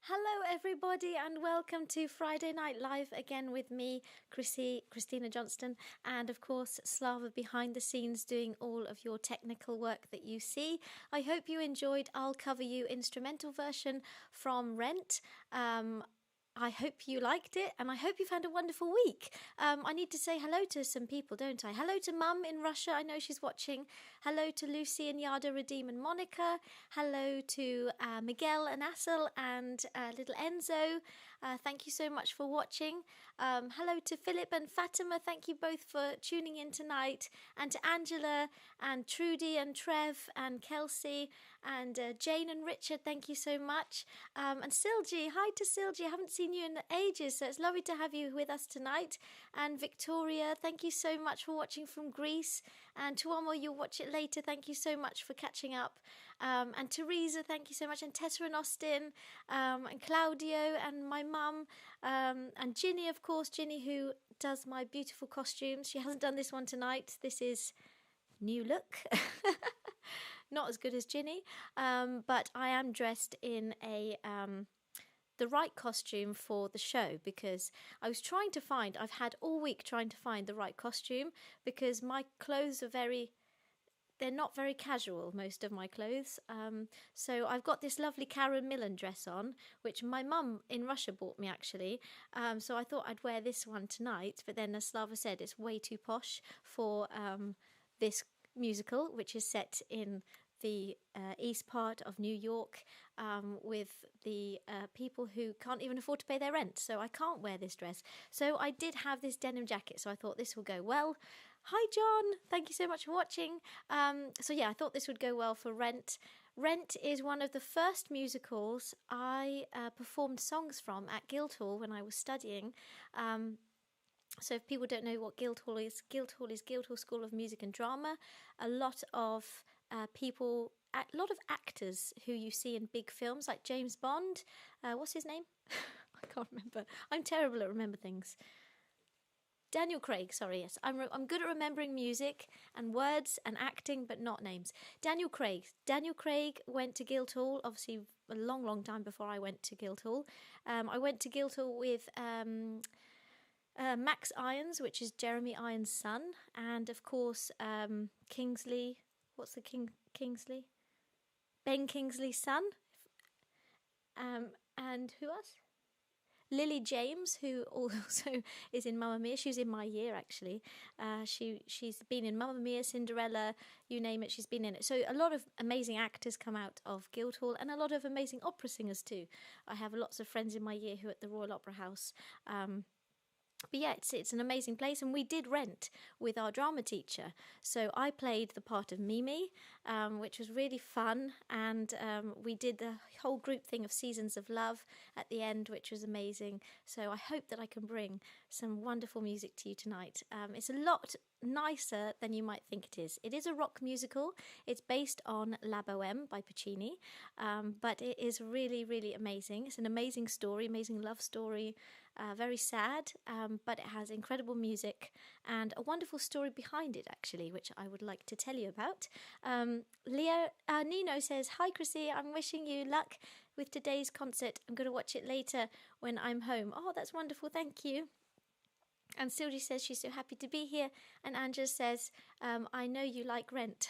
Hello everybody and welcome to Friday Night Live again with me, Chrissy, Christina Johnston, and of course Slava behind the scenes doing all of your technical work that you see. I hope you enjoyed I'll Cover You instrumental version from Rent. I hope you liked it and I hope you've had a wonderful week. I need to say hello to some people, don't I? Hello to Mum in Russia, I know she's watching. Hello to Lucy and Yada, Redeem and Monica. Hello to Miguel and Assel and little Enzo. Thank you so much for watching. Hello to Philip and Fatima, thank you both for tuning in tonight. And to Angela and Trudy and Trev and Kelsey and Jane and Richard, thank you so much. And Silji, hi to Silji, I haven't seen you in ages, so it's lovely to have you with us tonight. And Victoria, thank you so much for watching from Greece. And Tuomo, you'll watch it later, thank you so much for catching up. And Teresa, thank you so much. And Tessa and Austin, and Claudio and my mum, and Ginny, of course, Ginny who does my beautiful costumes. She hasn't done this one tonight, this is new look. Not as good as Ginny, but I am dressed in a the right costume for the show because I was trying to find, I've had all week trying to find the right costume because my clothes are they're not very casual, most of my clothes. So I've got this lovely Karen Millen dress on, which my mum in Russia bought me actually. So I thought I'd wear this one tonight, but then as Slava said, it's way too posh for this musical, which is set in the east part of New York, with the people who can't even afford to pay their rent. So I can't wear this dress. So I did have this denim jacket. So I thought this will go well. Hi, John. Thank you so much for watching. So yeah, I thought this would go well for Rent. Rent is one of the first musicals I performed songs from at Guildhall when I was studying. So if people don't know what Guildhall is Guildhall School of Music and Drama. A lot of a lot of actors who you see in big films like James Bond. What's his name? I can't remember. I'm terrible at remember things. Daniel Craig, sorry, yes. I'm good at remembering music and words and acting, but not names. Daniel Craig. Daniel Craig went to Guildhall, obviously a long, long time before I went to Guildhall. I went to Guildhall with Max Irons, which is Jeremy Irons' son, and of course Kingsley. What's the Kingsley? Ben Kingsley's son. And who else? Lily James, who also is in Mamma Mia. She was in my year, actually. She's been in Mamma Mia, Cinderella, you name it, she's been in it. So a lot of amazing actors come out of Guildhall, and a lot of amazing opera singers too. I have lots of friends in my year who are at the Royal Opera House. But yeah, it's an amazing place, and we did Rent with our drama teacher. So I played the part of Mimi, which was really fun, and we did the whole group thing of Seasons of Love at the end, which was amazing. So I hope that I can bring some wonderful music to you tonight. It's a lot nicer than you might think it is. It is a rock musical. It's based on La Bohème by Puccini, but it is really, really amazing. It's an amazing story, amazing love story. Very sad, but it has incredible music and a wonderful story behind it, actually, which I would like to tell you about. Nino says, "Hi, Chrissy, I'm wishing you luck with today's concert. I'm going to watch it later when I'm home." Oh, that's wonderful. Thank you. And Sylvie says she's so happy to be here. And Angela says, "I know you like Rent."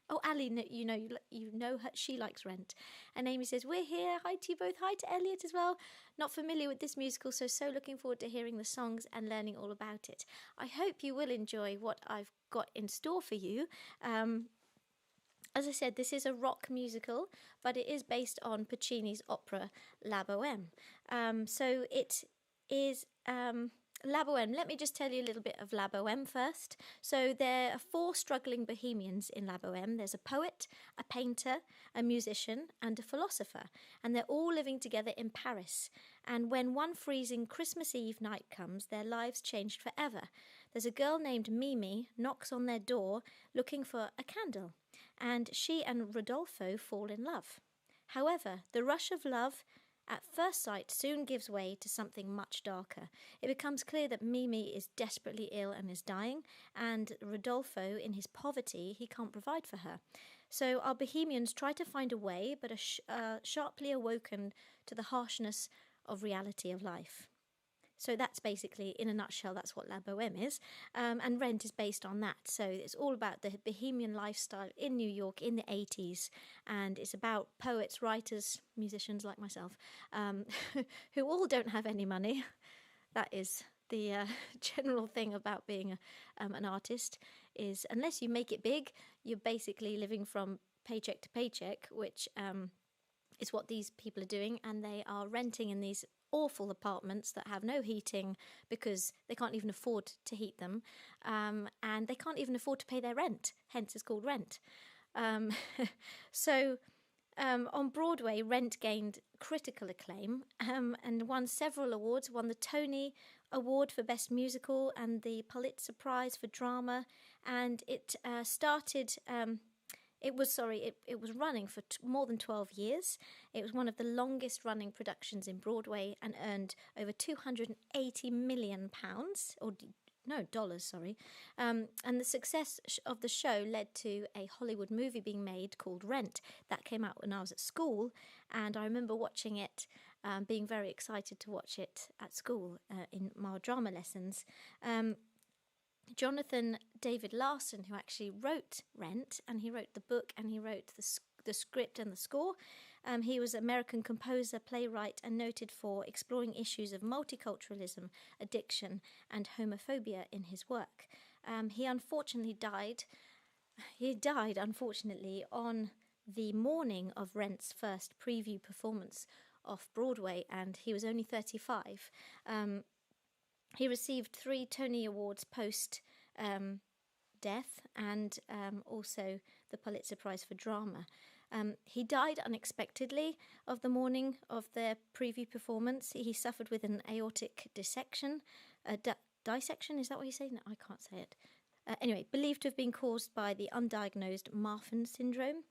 Oh, Ali, you know her, she likes Rent. And Amy says, "We're here. Hi to you both. Hi to Elliot as well. Not familiar with this musical, so looking forward to hearing the songs and learning all about it. I hope you will enjoy what I've got in store for you." As I said, this is a rock musical, but it is based on Puccini's opera La Bohème. So it is... La Bohème. Let me just tell you a little bit of La Bohème first. So there are 4 struggling bohemians in La Bohème. There's a poet, a painter, a musician, and a philosopher. And they're all living together in Paris. And when one freezing Christmas Eve night comes, their lives changed forever. There's a girl named Mimi knocks on their door looking for a candle. And she and Rodolfo fall in love. However, the rush of love at first sight soon gives way to something much darker. It becomes clear that Mimi is desperately ill and is dying, and Rodolfo, in his poverty, he can't provide for her. So our bohemians try to find a way, but are sharply awoken to the harshness of reality of life. So that's basically, in a nutshell, that's what La Bohème is. And Rent is based on that. So it's all about the bohemian lifestyle in New York in the 80s. And it's about poets, writers, musicians like myself, who all don't have any money. That is the general thing about being an artist, is unless you make it big, you're basically living from paycheck to paycheck, which is what these people are doing. And they are renting in these awful apartments that have no heating because they can't even afford to heat them, and they can't even afford to pay their rent, hence it's called Rent. So on Broadway, Rent gained critical acclaim and won several awards, won the Tony Award for Best Musical and the Pulitzer Prize for Drama, and it It was running for more than 12 years. It was one of the longest running productions in Broadway and earned over £280 million, dollars. And the success of the show led to a Hollywood movie being made called Rent that came out when I was at school. And I remember watching it, being very excited to watch it at school in my drama lessons. Jonathan David Larson, who actually wrote Rent, and he wrote the book and he wrote the script and the score. He was an American composer, playwright, and noted for exploring issues of multiculturalism, addiction, and homophobia in his work. He unfortunately died. He died, unfortunately, on the morning of Rent's first preview performance off Broadway, and he was only 35. He received 3 Tony Awards post death, and also the Pulitzer Prize for Drama. He died unexpectedly of the morning of their preview performance. He suffered with an aortic dissection. Dissection, is that what you say? No, I can't say it. Anyway, believed to have been caused by the undiagnosed Marfan syndrome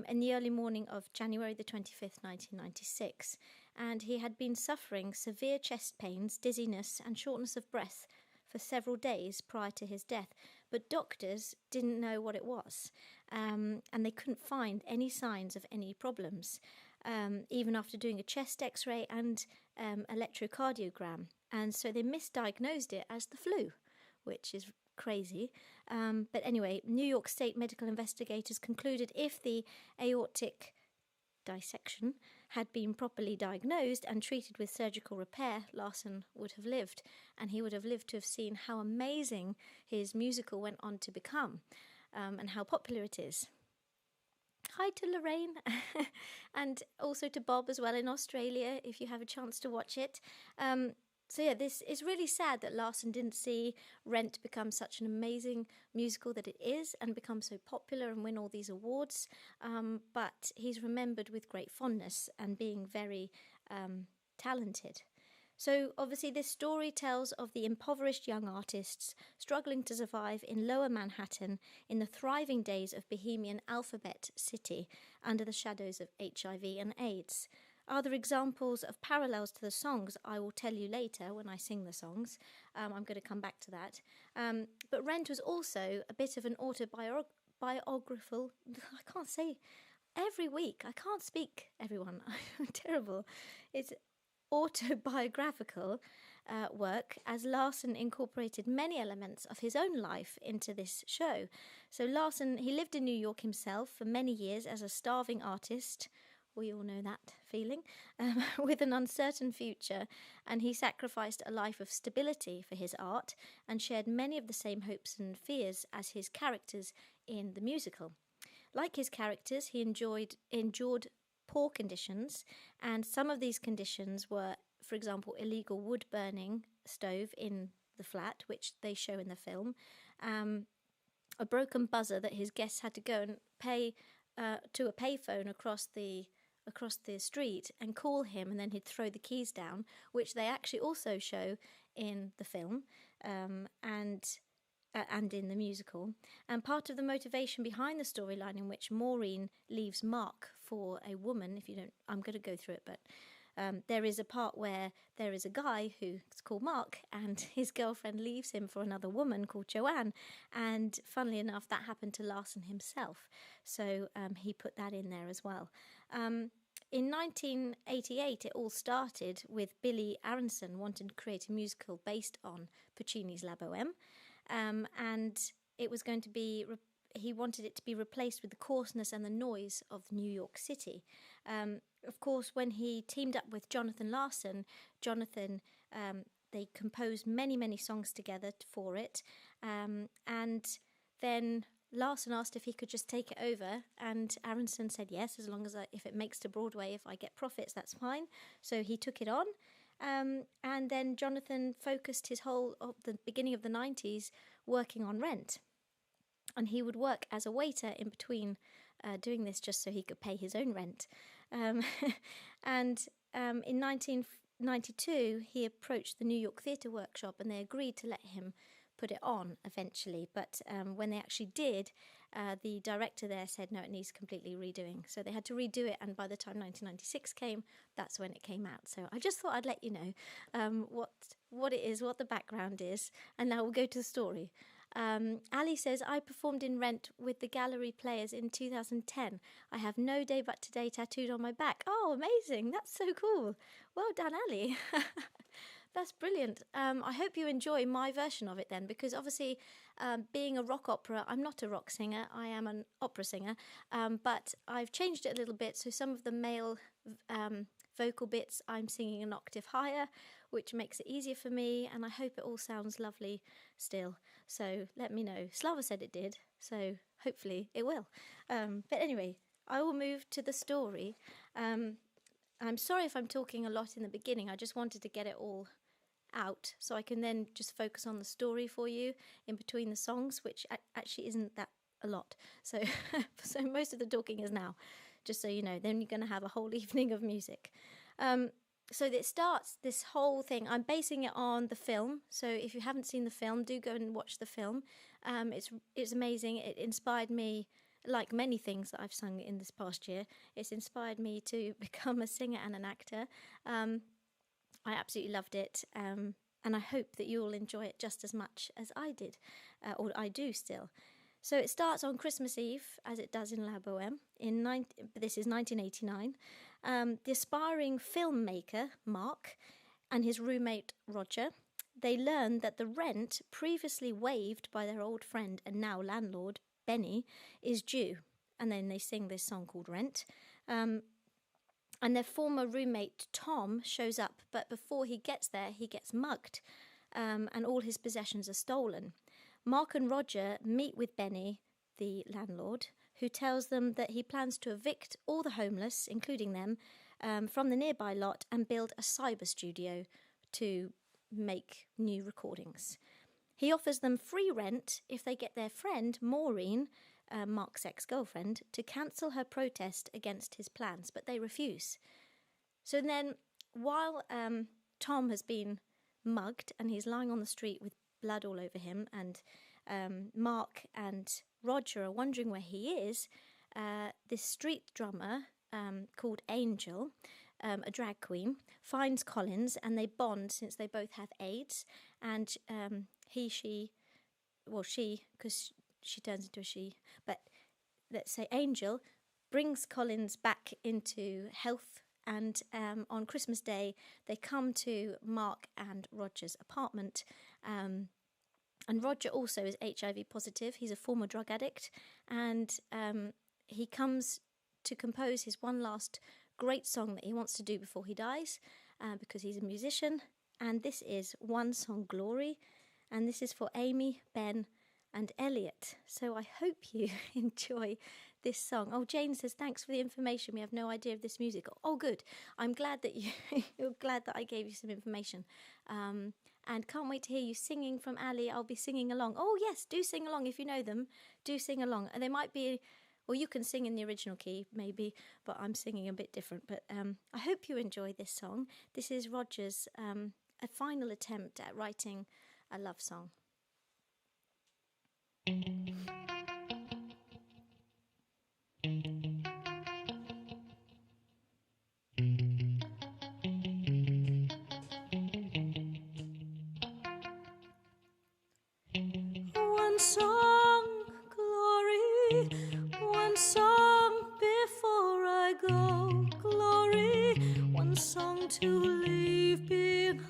in the early morning of January the 25th, 1996. And he had been suffering severe chest pains, dizziness and shortness of breath for several days prior to his death. But doctors didn't know what it was, and they couldn't find any signs of any problems, even after doing a chest x-ray and electrocardiogram. And so they misdiagnosed it as the flu, which is crazy. But anyway, New York State medical investigators concluded if the aortic dissection had been properly diagnosed and treated with surgical repair, Larson would have lived, and he would have lived to have seen how amazing his musical went on to become, and how popular it is. Hi to Lorraine and also to Bob as well in Australia, if you have a chance to watch it. So yeah, this is really sad that Larson didn't see Rent become such an amazing musical that it is and become so popular and win all these awards. But he's remembered with great fondness and being very talented. So obviously this story tells of the impoverished young artists struggling to survive in lower Manhattan in the thriving days of bohemian Alphabet City under the shadows of HIV and AIDS. Other examples of parallels to the songs I will tell you later when I sing the songs. I'm going to come back to that. But Rent was also a bit of an autobiographical. I can't say every week. I can't speak, everyone. I'm terrible. It's autobiographical work, as Larson incorporated many elements of his own life into this show. So Larson, he lived in New York himself for many years as a starving artist. We all know that feeling, with an uncertain future, and he sacrificed a life of stability for his art and shared many of the same hopes and fears as his characters in the musical. Like his characters, he endured poor conditions, and some of these conditions were, for example, illegal wood burning stove in the flat, which they show in the film, a broken buzzer that his guests had to go and pay to a payphone across the street and call him, and then he'd throw the keys down, which they actually also show in the film and in the musical. And part of the motivation behind the storyline, in which Maureen leaves Mark for a woman, if you don't, I'm going to go through it, but there is a part where there is a guy who's called Mark and his girlfriend leaves him for another woman called Joanne, and funnily enough that happened to Larson himself, so he put that in there as well. In 1988 it all started with Billy Aronson wanting to create a musical based on Puccini's La Bohème, and it was going to be he wanted it to be replaced with the coarseness and the noise of New York City. Of course, when he teamed up with Jonathan Larson, they composed many songs together for it, and then Larson asked if he could just take it over, and Aronson said yes, as long as if it makes to Broadway, if I get profits, that's fine. So he took it on, and then Jonathan focused his whole of the beginning of the 90s working on Rent. And he would work as a waiter in between doing this, just so he could pay his own rent. And in 1992, he approached the New York Theatre Workshop, and they agreed to let him put it on eventually. But when they actually did, the director there said, no, it needs completely redoing. So they had to redo it, and by the time 1996 came, that's when it came out. So I just thought I'd let you know what it is, what the background is, and now we'll go to the story. Ali says, I performed in Rent with the Gallery Players in 2010. I have No Day But Today tattooed on my back. Oh, amazing. That's so cool. Well done, Ali. That's brilliant. I hope you enjoy my version of it then, because obviously being a rock opera, I'm not a rock singer, I am an opera singer, but I've changed it a little bit, so some of the male vocal bits I'm singing an octave higher, which makes it easier for me, and I hope it all sounds lovely still. So let me know. Slava said it did, so hopefully it will. But anyway, I will move to the story. I'm sorry if I'm talking a lot in the beginning. I just wanted to get it all out so I can then just focus on the story for you in between the songs, which actually isn't that a lot. So, so most of the talking is now, just so you know. Then you're going to have a whole evening of music. So it starts, this whole thing, I'm basing it on the film. So if you haven't seen the film, do go and watch the film. It's amazing. It inspired me, like many things that I've sung in this past year. It's inspired me to become a singer and an actor. I absolutely loved it. And I hope that you all enjoy it just as much as I did, or I do still. So it starts on Christmas Eve, as it does in La Bohème. This is 1989. The aspiring filmmaker, Mark, and his roommate, Roger, they learn that the rent previously waived by their old friend and now landlord, Benny, is due. And then they sing this song called Rent. And their former roommate, Tom, shows up, but before he gets there, he gets mugged, and all his possessions are stolen. Mark and Roger meet with Benny, the landlord, who tells them that he plans to evict all the homeless, including them, from the nearby lot and build a cyber studio to make new recordings. He offers them free rent if they get their friend, Maureen, Mark's ex-girlfriend, to cancel her protest against his plans, but they refuse. So then, while Tom has been mugged and he's lying on the street with blood all over him, and Mark and Roger are wondering where he is, this street drummer called Angel, a drag queen, finds Collins, and they bond since they both have AIDS, and she, because she turns into a she, but let's say Angel, brings Collins back into health, and on Christmas Day they come to Mark and Roger's apartment, and Roger also is HIV positive. He's a former drug addict, and he comes to compose his one last great song that he wants to do before he dies, because he's a musician, and this is One Song Glory, and this is for Amy, Ben and Elliot. So I hope you enjoy this song. Oh, Jane says, thanks for the information. We have no idea of this music. Oh, good. I'm glad that you're glad that I gave you some information. And can't wait to hear you singing from Ali. I'll be singing along. Oh, yes, do sing along if you know them. Do sing along. And they might be, or you can sing in the original key, maybe, but I'm singing a bit different. But I hope you enjoy this song. This is Roger's a final attempt at writing a love song. One song, glory, one song before I go, glory, one song to leave behind.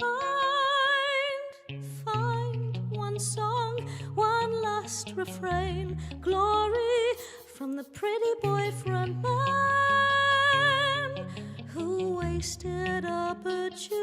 Find one song, one last refrain, glory, from the pretty boyfriend man who wasted opportunity.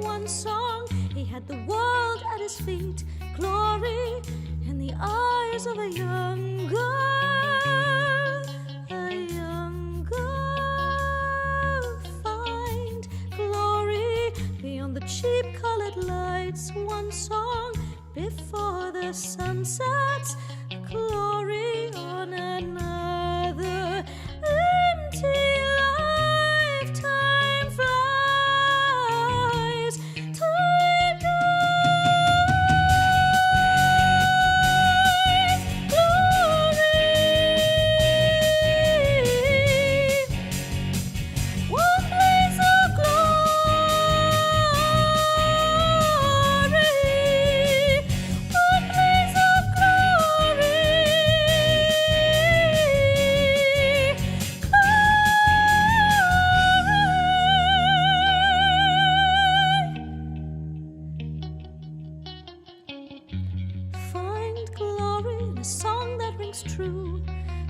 One song, he had the world at his feet, glory in the eyes of a young girl, a young girl. Find glory beyond the cheap colored lights. One song before the sun sets, glory on another empty lifetime flies. Time dies, glory. One place of glory, one place of glory. Find glory in a song that rings true,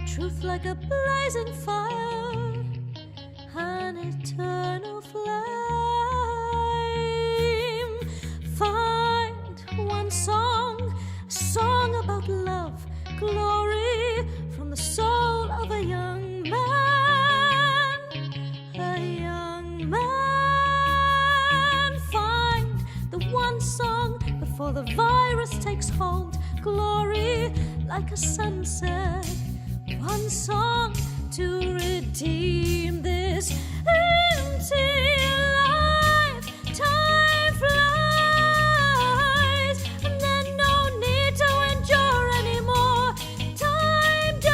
truth like a blazing fire, an eternal flame. Find one song, a song about love, glory from the soul before the virus takes hold. Glory like a sunset, one song to redeem this empty life. Time flies, and then no need to endure anymore. Time dies.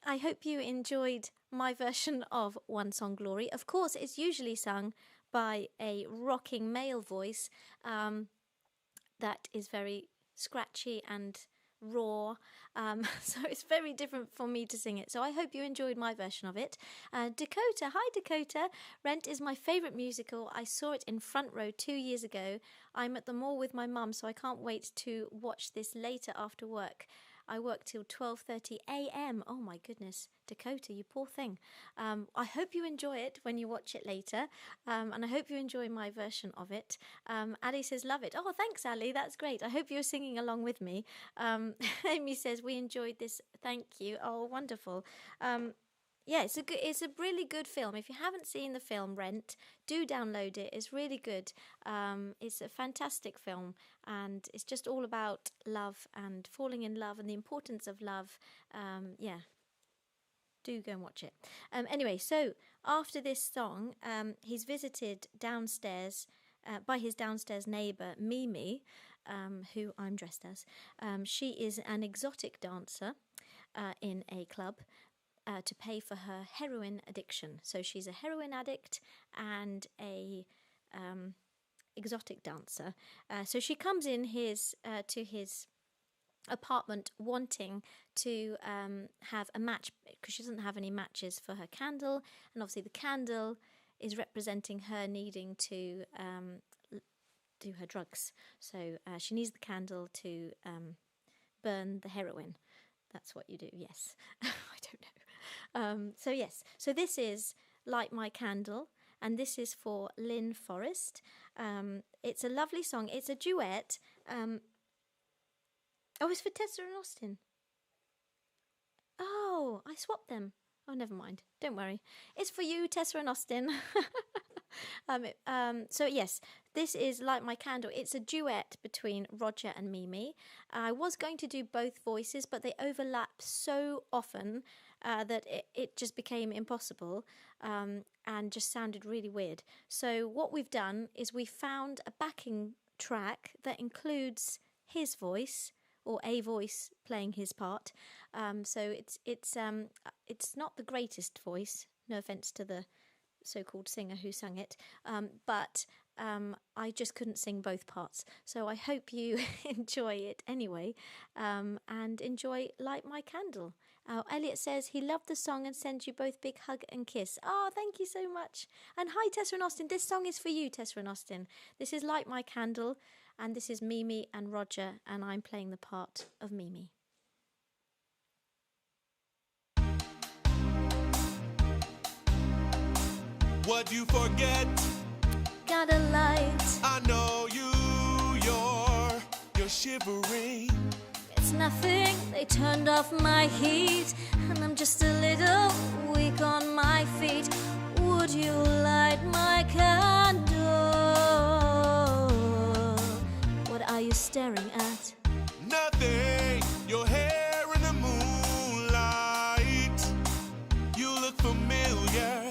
I hope you enjoyed my version of One Song Glory. Of course, it's usually sung by a rocking male voice that is very scratchy and raw. So it's very different for me to sing it. So I hope you enjoyed my version of it. Dakota, hi Dakota. Rent is my favourite musical. I saw it in front row 2 years ago. I'm at the mall with my mum, so I can't wait to watch this later after work. I work till 12:30 a.m. Oh my goodness, Dakota, you poor thing. I hope you enjoy it when you watch it later, and I hope you enjoy my version of it. Ali says, love it. Oh, thanks, Ali. That's great. I hope you're singing along with me. Amy says, we enjoyed this. Thank you. Oh, wonderful. Yeah, it's a really good film. If you haven't seen the film Rent, do download it. It's really good. It's a fantastic film, and it's just all about love and falling in love and the importance of love. Yeah, do go and watch it. Anyway, so after this song, he's visited downstairs by his downstairs neighbour, Mimi, who I'm dressed as. She is an exotic dancer in a club. To pay for her heroin addiction. So she's a heroin addict and a exotic dancer. So she comes in to his apartment wanting to have a match because she doesn't have any matches for her candle, and obviously the candle is representing her needing to do her drugs. So she needs the candle to burn the heroin. That's what you do, yes. I don't know. So yes, so this is Light My Candle, and this is for Lynn Forrest. It's a lovely song. It's a duet. Oh, it's for Tessa and Austin. Oh, I swapped them. Oh, never mind. Don't worry. It's for you, Tessa and Austin. So yes, this is Light My Candle. It's a duet between Roger and Mimi. I was going to do both voices, but they overlap so often that it just became impossible and just sounded really weird. So what we've done is we found a backing track that includes his voice, or a voice playing his part. So it's not the greatest voice. No offense to the so-called singer who sang it, but I just couldn't sing both parts. So I hope you enjoy it anyway, and enjoy Light My Candle. Elliot says he loved the song and sends you both big hug and kiss. Oh, thank you so much. And hi, Tessa and Austin. This song is for you, Tessa and Austin. This is Light My Candle, and this is Mimi and Roger, and I'm playing the part of Mimi. What you forget? Got a light. I know you're shivering. It's nothing, they turned off my heat, and I'm just a little weak on my feet. Would you light my candle? What are you staring at? Nothing, your hair in the moonlight. You look familiar.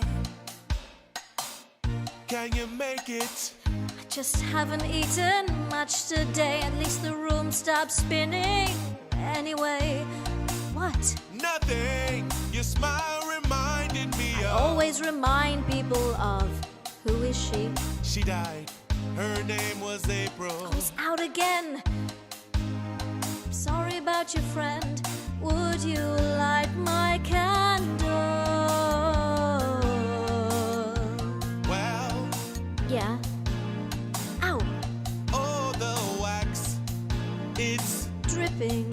Can you make it? I just haven't eaten much today. At least the room stopped spinning. Anyway, what? Nothing, your smile reminded me I of. always remind people of. Who is she? She died, her name was April. Oh, he's out again. Sorry about your friend. Would you light my candle? Well, Yeah. Ow. oh, the wax, it's Dripping.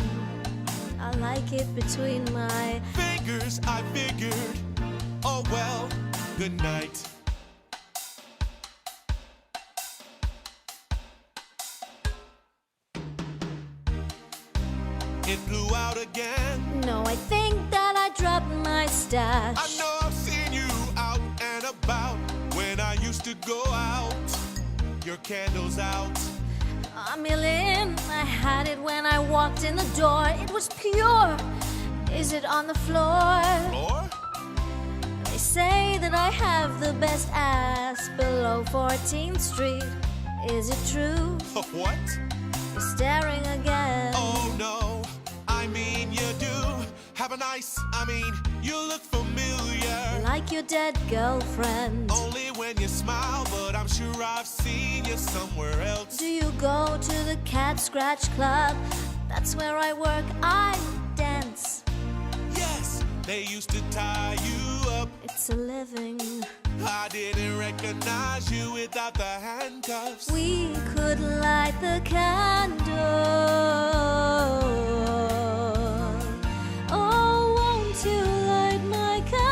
I like it between my fingers, I figured. Oh well, good night. it blew out again. No, I think that I dropped my stash. I know I've seen you out and about. When I used to go out, your candle's out. A million, I had it when I walked in the door. It was pure. Is it on the floor? Or? They say that I have the best ass below 14th Street. Is it true? What? You're staring again. Oh no, I mean you do. Have a nice, you look familiar. Like your dead girlfriend. Only when you smile, but I'm sure I've seen you somewhere else. Do you go to the Cat Scratch Club? That's where I work, I dance. Yes, they used to tie you up. It's a living. I didn't recognize you without the handcuffs. We could light the candle. Oh, won't you light my candle?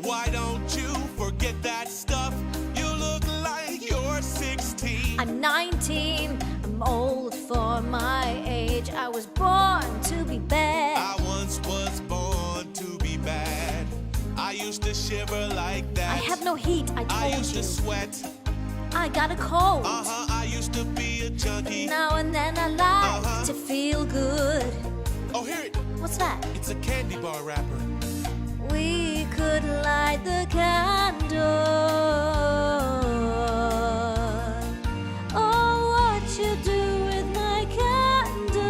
Why don't you forget that stuff? You look like you're 16. I'm 19. I'm old for my age. I was born to be bad. I once was born to be bad. I used to shiver like that. I have no heat, I told I used you. to sweat. I got a cold. I used to be a junkie. Now and then I like to feel good. Oh, hear it. What's that? It's a candy bar wrapper. We could light the candle. Oh, what you do with my candle?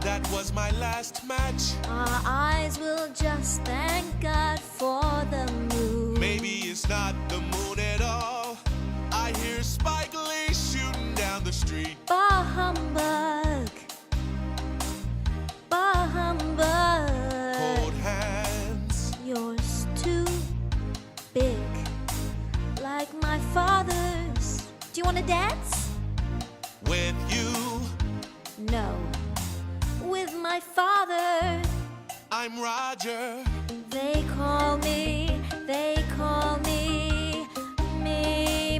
That was my last match. Our eyes will just thank God for the moon. Maybe it's not the moon at all. I hear Spike Lee shooting down the street. Bah humbug. Bah humbug. Cold hands. Yours too big, like my father's. Do you want to dance? With you, No. With my father. I'm Roger. They call me me.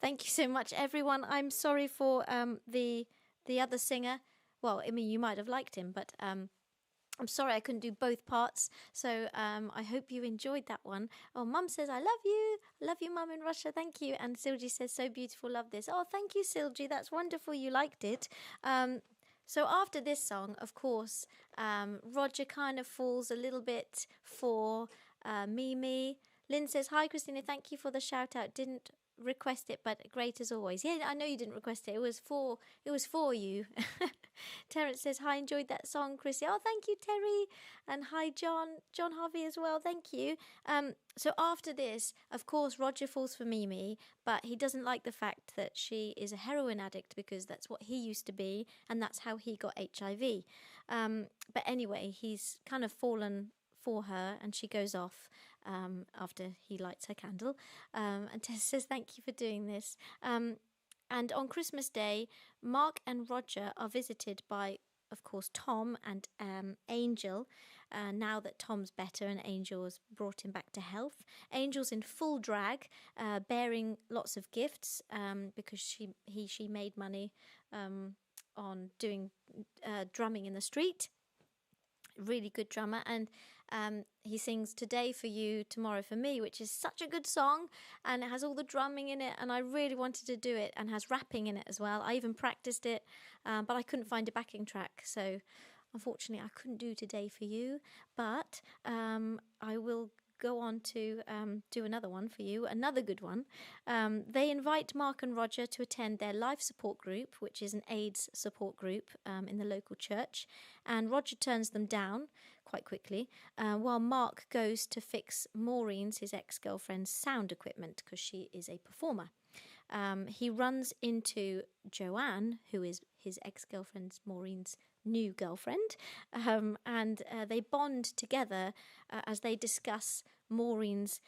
Thank you so much, everyone. I'm sorry for the other singer. Well, you might have liked him, but I'm sorry I couldn't do both parts. So I hope you enjoyed that one. Oh, Mum says, I love you. Love you, Mum in Russia. Thank you. And Silji says, so beautiful. Love this. Oh, thank you, Silji. That's wonderful. You liked it. So after this song, of course, Roger kind of falls a little bit for Mimi. Lynn says, hi, Christina. Thank you for the shout out. Didn't request it, but great as always. Yeah, I know you didn't request it. It was for you. Terence says, hi, enjoyed that song, Chrissy. Oh, thank you, Terry. And hi, John Harvey as well. Thank you. So after this, of course, Roger falls for Mimi, but he doesn't like the fact that she is a heroin addict because that's what he used to be, and that's how he got HIV. But anyway, he's kind of fallen for her, and she goes off after he lights her candle. And Tess says, thank you for doing this. And on Christmas Day, Mark and Roger are visited by, of course, Tom and Angel. Now that Tom's better and Angel has brought him back to health. Angel's in full drag, bearing lots of gifts because she made money on doing drumming in the street. Really good drummer. And he sings Today for You, Tomorrow for Me, which is such a good song, and it has all the drumming in it, and I really wanted to do it, and has rapping in it as well. I even practiced it, but I couldn't find a backing track, so unfortunately I couldn't do Today for You, but I will go on to do another one for you, another good one. They invite Mark and Roger to attend their life support group, which is an AIDS support group in the local church, and Roger turns them down quite quickly, while Mark goes to fix Maureen's, his ex-girlfriend's, sound equipment because she is a performer. He runs into Joanne, who is his ex-girlfriend's, Maureen's new girlfriend, and they bond together as they discuss Maureen's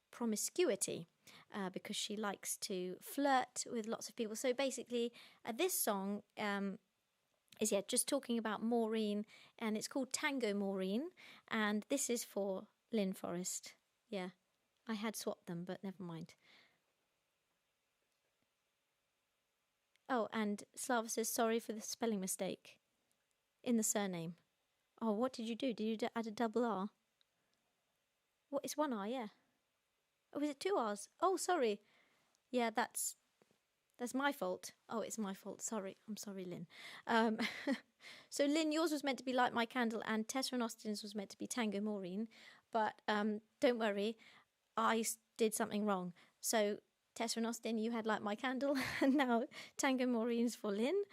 promiscuity because she likes to flirt with lots of people. So basically, this song is just talking about Maureen, and it's called Tango Maureen, and this is for Lynn Forrest. Yeah, I had swapped them, but never mind. Oh, and Slava says sorry for the spelling mistake in the surname. Oh, what did you do? Did you add a double R? What, it's one R, yeah. Oh, is it two R's? Oh, sorry. Yeah, that's my fault. Oh, it's my fault. Sorry. I'm sorry, Lynn. So, Lynn, yours was meant to be Light My Candle, and Tessa and Austin's was meant to be Tango Maureen. But don't worry, I did something wrong. So, Tessa and Austin, you had Light My Candle, and now Tango Maureen's for Lynn.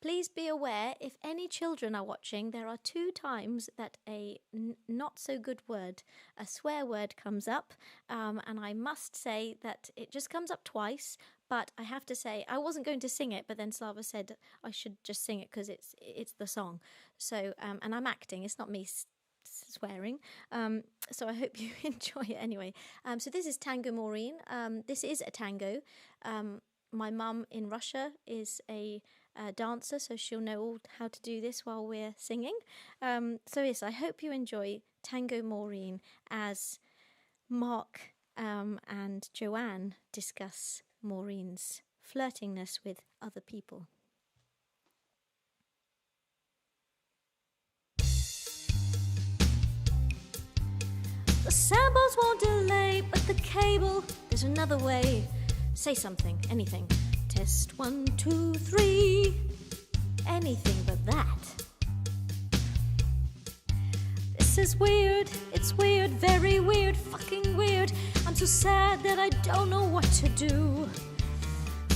Please be aware, if any children are watching, there are 2 times that a not so good word, a swear word, comes up. And I must say that it just comes up twice. But I have to say, I wasn't going to sing it, but then Slava said I should just sing it because it's the song. So, and I'm acting, it's not me swearing. So I hope you enjoy it anyway. So this is Tango Maureen. This is a tango. My mum in Russia is a dancer, so she'll know all how to do this while we're singing. So yes, I hope you enjoy Tango Maureen as Mark and Joanne discuss Maureen's flirtingness with other people. The samples won't delay, but the cable, there's another way. Say something, anything. Test 1, 2, 3. Anything but that. This is weird, it's weird, very weird, fucking weird. I'm so sad that I don't know what to do.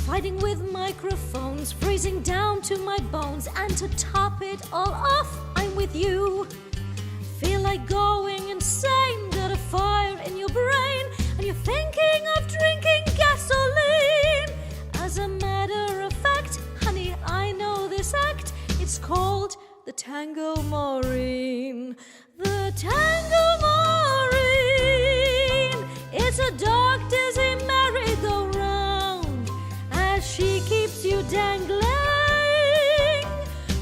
Fighting with microphones, freezing down to my bones. And to top it all off, I'm with you. Feel like going insane, got a fire in your brain, and you're thinking of drinking gasoline. As a matter of fact, honey, I know this act. It's called the Tango Maureen. The Tango Maureen. It's a dark, dizzy merry-go-round as she keeps you dangling.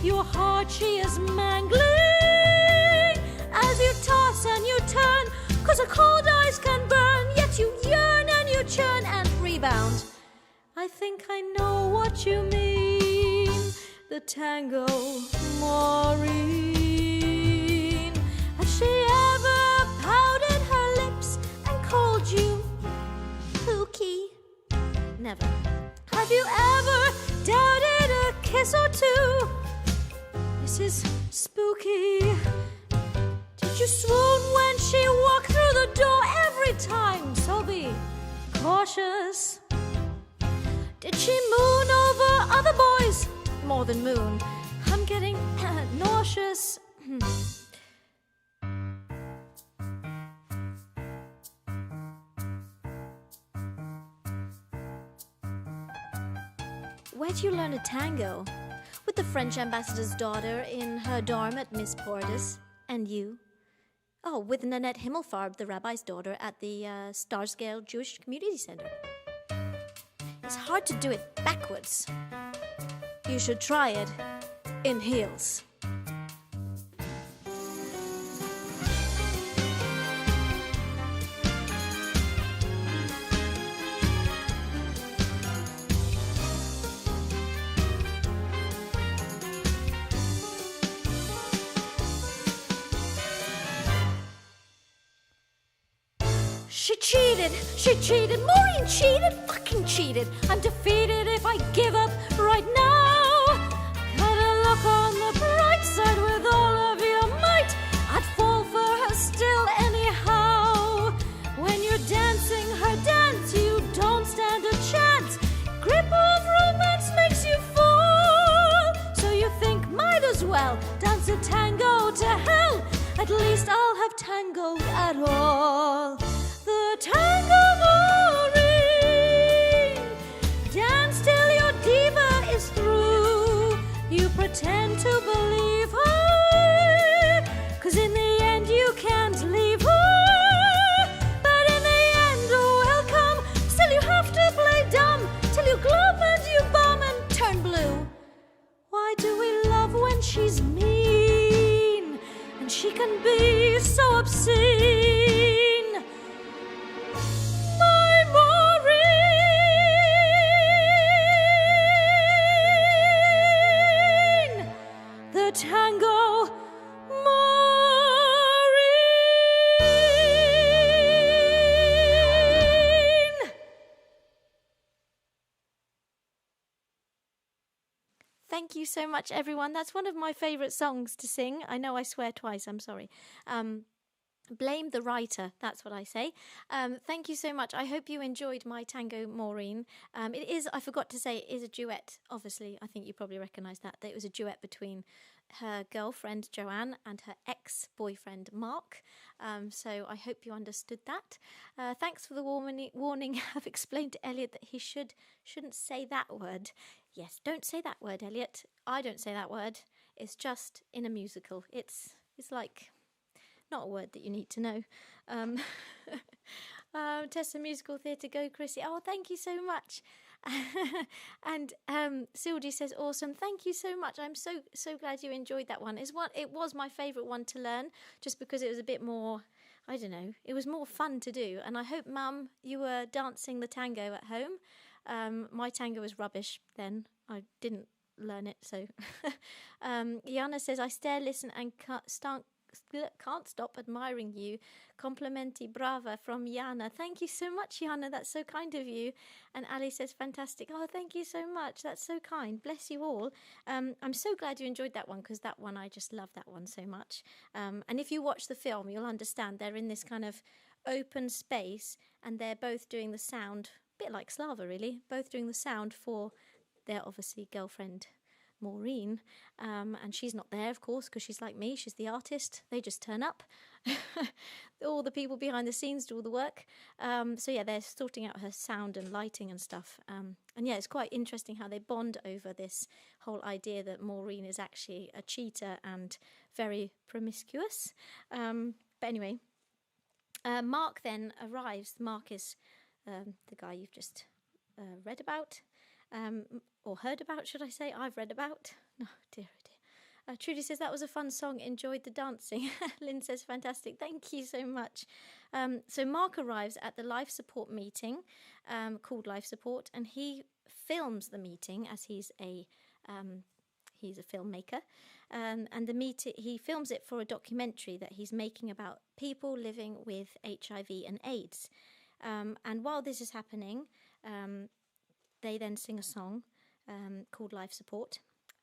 Your heart she is mangling as you toss and you turn, 'cause a cold ice can burn, yet you yearn and you churn and rebound. I think I know what you mean. The Tango Maureen. Has she ever pouted her lips and called you Pookie? Never. Have you ever doubted a kiss or two? This is spooky. Did you swoon when she walked through the door every time? So be cautious. Did she moon over other boys? More than moon. I'm getting nauseous. Where'd you learn a tango? With the French ambassador's daughter in her dorm at Miss Portis. And you? Oh, with Nanette Himmelfarb, the rabbi's daughter, at the Starscale Jewish Community Center. It's hard to do it backwards. You should try it in heels. She cheated, Maureen cheated, fucking cheated. I'm defeated if I give up right now. Gotta look on the bright side with all of your might. I'd fall for her still anyhow. When you're dancing her dance, you don't stand a chance. Grip of romance makes you fall. So you think, might as well dance a tango to hell. At least I'll have tangoed at all. The Tango Maureen. Dance till you're Thank you so much, everyone. That's one of my favourite songs to sing. I know I swear twice, I'm sorry. Blame the writer, that's what I say. Thank you so much. I hope you enjoyed my tango, Maureen. It is, I forgot to say, it is a duet, obviously. I think you probably recognise that it was a duet between her girlfriend, Joanne, and her ex-boyfriend, Mark. So I hope you understood that. Thanks for the warning. I've explained to Elliot that he shouldn't say that word. Yes, don't say that word, Elliot. I don't say that word. It's just in a musical. It's like... not a word that you need to know. Tessa Musical Theatre, go Chrissy. Oh, thank you so much. And Sildy says, awesome. Thank you so much. I'm so glad you enjoyed that one. It was my favourite one to learn, just because it was a bit more, I don't know, it was more fun to do. And I hope, Mum, you were dancing the tango at home. My tango was rubbish then. I didn't learn it, so. Yana says, I stare, listen, and can't stop admiring you. Complimenti brava from Yana. Thank you so much, Yana. That's so kind of you. And Ali says, fantastic. Oh, thank you so much. That's so kind. Bless you all. I'm so glad you enjoyed that one, because that one, I just love that one so much. And if you watch the film, you'll understand they're in this kind of open space, and they're both doing the sound, a bit like Slava, really, both doing the sound for their, obviously, girlfriend, Maureen, and she's not there, of course, because she's like me, she's the artist. They just turn up. All the people behind the scenes do all the work. So yeah, they're sorting out her sound and lighting and stuff. And yeah, it's quite interesting how they bond over this whole idea that Maureen is actually a cheater and very promiscuous. But anyway, Mark then arrives. Mark is the guy you've just read about. Or heard about, should I say? I've read about. No, dear, oh dear. Trudy says, that was a fun song. Enjoyed the dancing. Lynn says, fantastic. Thank you so much. So Mark arrives at the life support meeting, called Life Support, and he films the meeting as he's a filmmaker. And he films it for a documentary that he's making about people living with HIV and AIDS. And while this is happening, they then sing a song called Life Support,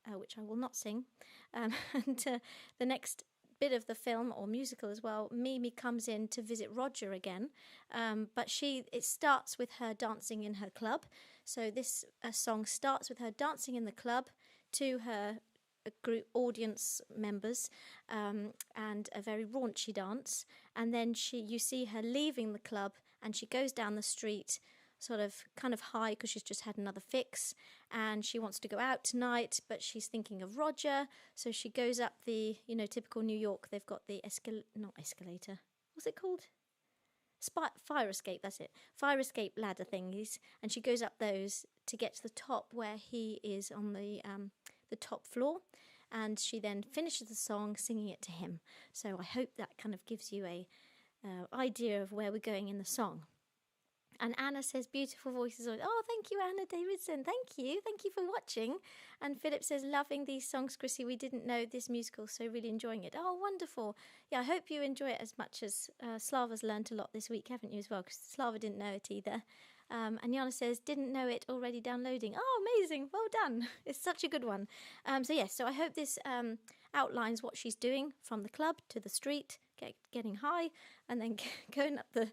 which I will not sing. And the next bit of the film, or musical as well, Mimi comes in to visit Roger again. But it starts with her dancing in her club. So this song starts with her dancing in the club to her group audience members, and a very raunchy dance. And then you see her leaving the club, and she goes down the street sort of kind of high because she's just had another fix, and she wants to go out tonight, but she's thinking of Roger. So she goes up the, typical New York, they've got the not escalator, what's it called? Fire escape, that's it. Fire escape ladder thingies, and she goes up those to get to the top where he is on the top floor, and she then finishes the song singing it to him. So I hope that kind of gives you a idea of where we're going in the song. And Anna says, beautiful voices. Oh, thank you, Anna Davidson. Thank you for watching. And Philip says, loving these songs, Chrissy. We didn't know this musical, so really enjoying it. Oh, wonderful. Yeah, I hope you enjoy it as much as Slava's learnt a lot this week, haven't you, as well? Because Slava didn't know it either. And Yana says, didn't know it, already downloading. Oh, amazing. Well done. It's such a good one. So I hope this outlines what she's doing from the club to the street, getting high, and then going up the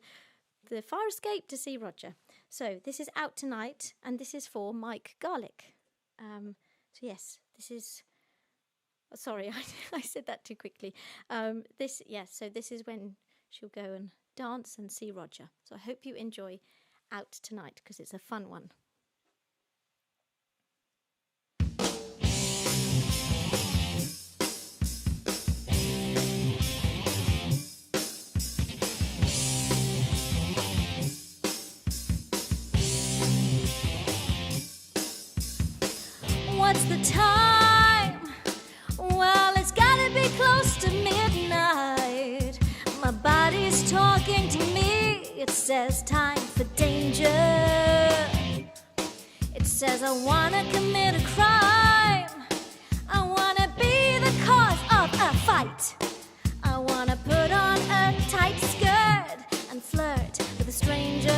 fire escape to see Roger. So this is out tonight, and this is for Mike Garlick. So yes, this is... Sorry, I said that too quickly. So this is when she'll go and dance and see Roger. So I hope you enjoy Out Tonight, because it's a fun one. What's the time? Well, it's gotta be close to midnight. My body's talking to me. It says time for danger. It says I wanna commit a crime. I wanna be the cause of a fight. I wanna put on a tight skirt and flirt with a stranger.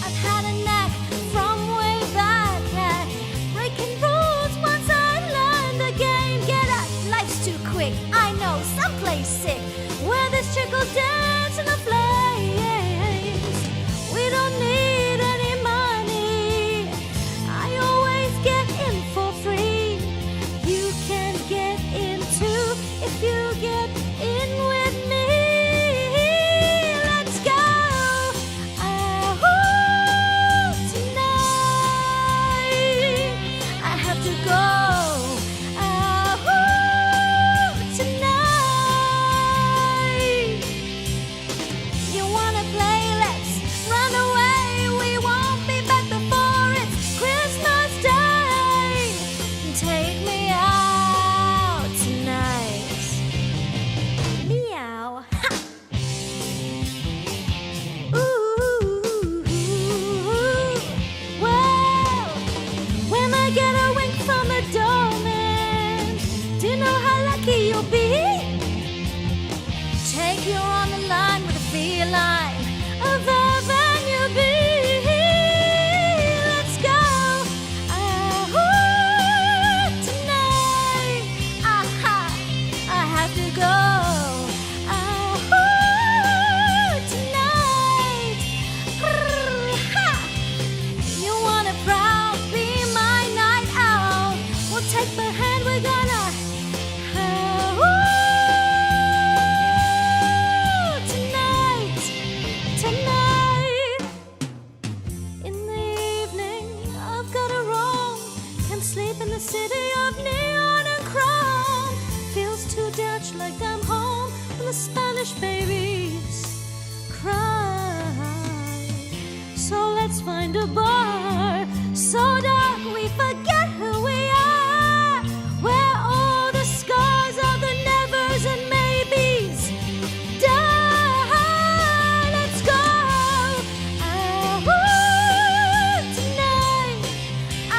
I've had a knack from way back at find a bar so that we forget who we are, where all the scars of the nevers and maybes die. Let's go tonight. I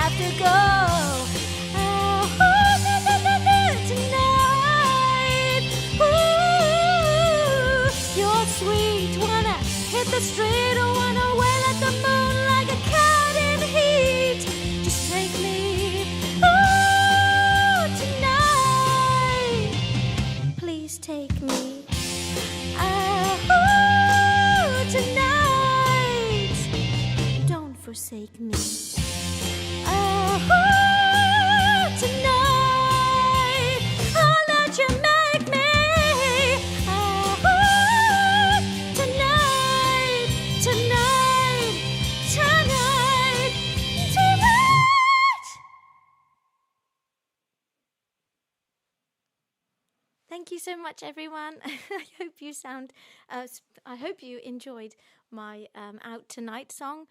have to go tonight. You're sweet, wanna hit the street or wanna wail at the moon like a cat in heat. Just take me tonight. Please take me tonight. Don't forsake me tonight. I'll let you make me tonight, tonight, tonight, tonight. Thank you so much, everyone. I hope you enjoyed my Out Tonight song.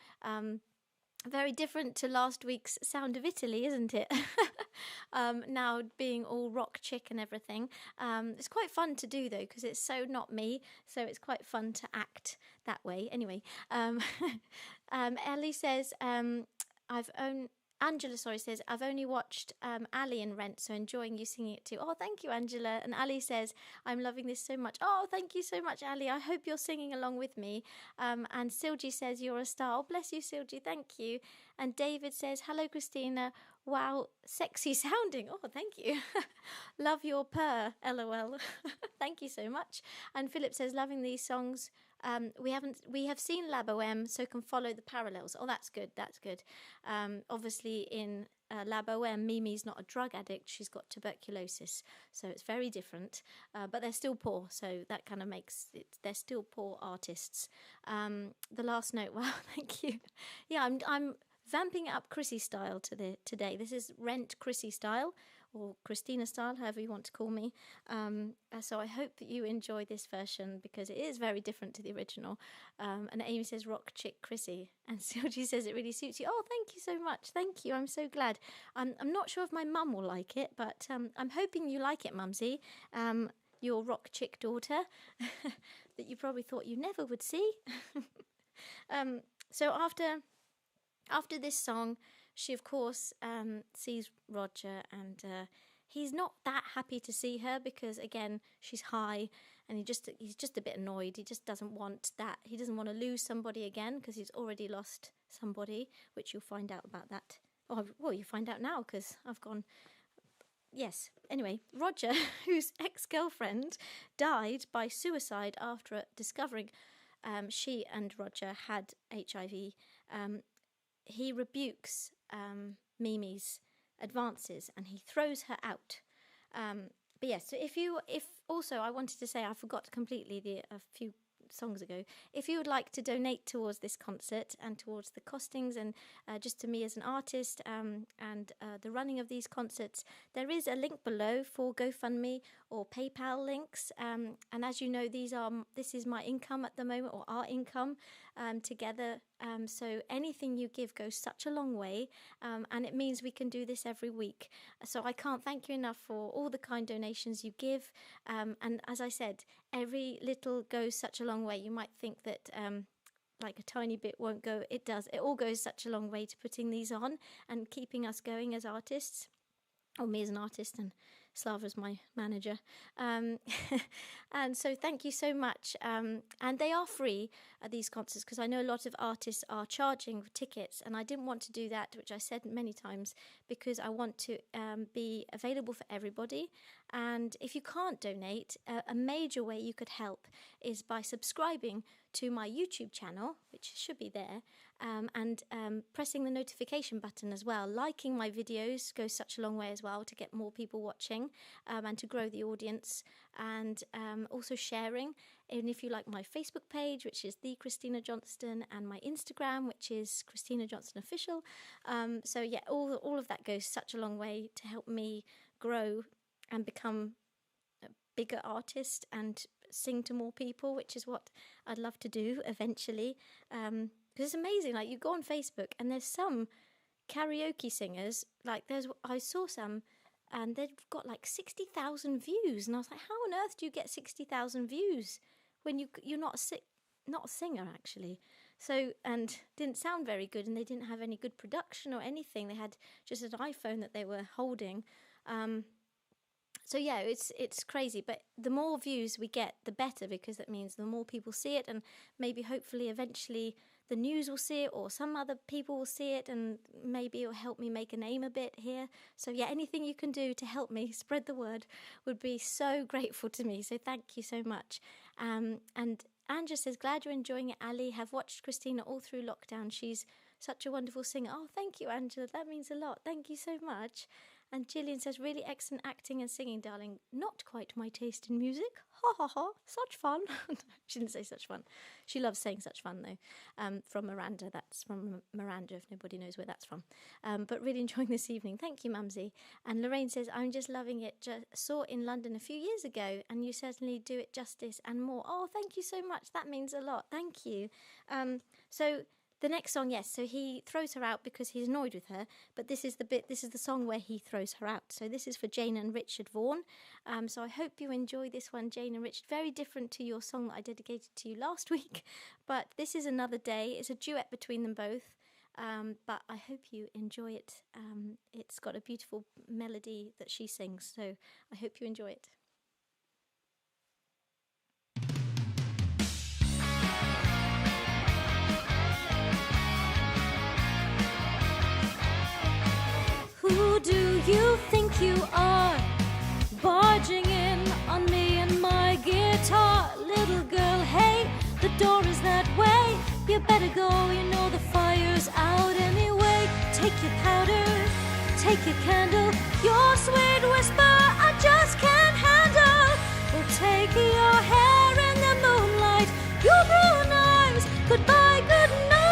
Very different to last week's Sound of Italy, isn't it? Now being all rock chick and everything. It's quite fun to do, though, because it's so not me. So it's quite fun to act that way. Anyway, Ellie says, Angela, says, I've only watched Ali in Rent, so enjoying you singing it too. Oh, thank you, Angela. And Ali says, I'm loving this so much. Oh, thank you so much, Ali. I hope you're singing along with me. And Silji says, you're a star. Oh, bless you, Silji. Thank you. And David says, hello, Christina. Wow, sexy sounding. Oh, thank you. Love your purr, LOL. Thank you so much. And Philip says, loving these songs. We have seen La Bohème, so can follow the parallels. Oh, that's good. That's good. Obviously, in La Bohème, Mimi's not a drug addict. She's got tuberculosis, so it's very different. But they're still poor, so that kind of makes it. They're still poor artists. The last note. Wow, thank you. Yeah, I'm vamping up Chrissy style today. This is Rent Chrissy style, or Christina style, however you want to call me. So I hope that you enjoy this version because it is very different to the original. And Amy says, rock chick Chrissy. And Silji says, it really suits you. Oh, thank you so much. Thank you. I'm so glad. I'm not sure if my mum will like it, but I'm hoping you like it, Mumsy. Your rock chick daughter that you probably thought you never would see. So after this song, she, of course, sees Roger, and he's not that happy to see her because, again, she's high, and he's just a bit annoyed. He just doesn't want that. He doesn't want to lose somebody again because he's already lost somebody, which you'll find out about that. Oh, well, you find out now because I've gone. Yes. Anyway, Roger, whose ex-girlfriend died by suicide after discovering she and Roger had HIV. He rebukes Mimi's advances and he throws her out. But yes, so if also I wanted to say I forgot completely a few songs ago. If you would like to donate towards this concert and towards the costings and just to me as an artist and the running of these concerts, there is a link below for GoFundMe or PayPal links. And as you know, this is my income at the moment, or our income together. So anything you give goes such a long way, and it means we can do this every week. So I can't thank you enough for all the kind donations you give. And as I said, every little goes such a long way. You might think that like a tiny bit won't go. It does. It all goes such a long way to putting these on and keeping us going as artists, or me as an artist and Slava's my manager. And so thank you so much. And they are free at these concerts because I know a lot of artists are charging for tickets, and I didn't want to do that, which I said many times, because I want to be available for everybody. And if you can't donate, a major way you could help is by subscribing to my YouTube channel, which should be there, and pressing the notification button as well. Liking my videos goes such a long way as well to get more people watching and to grow the audience, and also sharing. And if you like my Facebook page, which is the Christina Johnston, and my Instagram, which is Christina Johnston Official. So yeah, all of that goes such a long way to help me grow and become a bigger artist and sing to more people, which is what I'd love to do eventually. Because it's amazing. Like, you go on Facebook and there's some karaoke singers. Like, I saw some, and they've got like 60,000 views, and I was like, how on earth do you get 60,000 views when you're not a singer actually? So, and didn't sound very good, and they didn't have any good production or anything. They had just an iPhone that they were holding. So yeah, it's crazy. But the more views we get, the better, because that means the more people see it, and maybe hopefully eventually the news will see it, or some other people will see it, and maybe it'll help me make a name a bit here. So yeah, anything you can do to help me spread the word would be so grateful to me. So thank you so much. And Andrea says, glad you're enjoying it, Ali. Have watched Christina all through lockdown. She's such a wonderful singer. Oh, thank you, Angela. That means a lot. Thank you so much. And Gillian says, really excellent acting and singing, darling. Not quite my taste in music. Ha ha ha. Such fun. She didn't say such fun. She loves saying such fun, though. From Miranda. That's from Miranda, if nobody knows where that's from. But really enjoying this evening. Thank you, Mumsy. And Lorraine says, I'm just loving it. Saw it in London a few years ago, and you certainly do it justice and more. Oh, thank you so much. That means a lot. Thank you. So the next song, yes, so he throws her out because he's annoyed with her, but this is the song where he throws her out. So this is for Jane and Richard Vaughan. So I hope you enjoy this one, Jane and Richard. Very different to your song that I dedicated to you last week, but this is Another Day. It's a duet between them both, but I hope you enjoy it. It's got a beautiful melody that she sings, so I hope you enjoy it. Who do you think you are, barging in on me and my guitar? Little girl, hey, the door is that way. You better go, you know the fire's out anyway. Take your powder, take your candle, your sweet whisper I just can't handle. We'll take your hair in the moonlight, your brown eyes, goodbye, good night.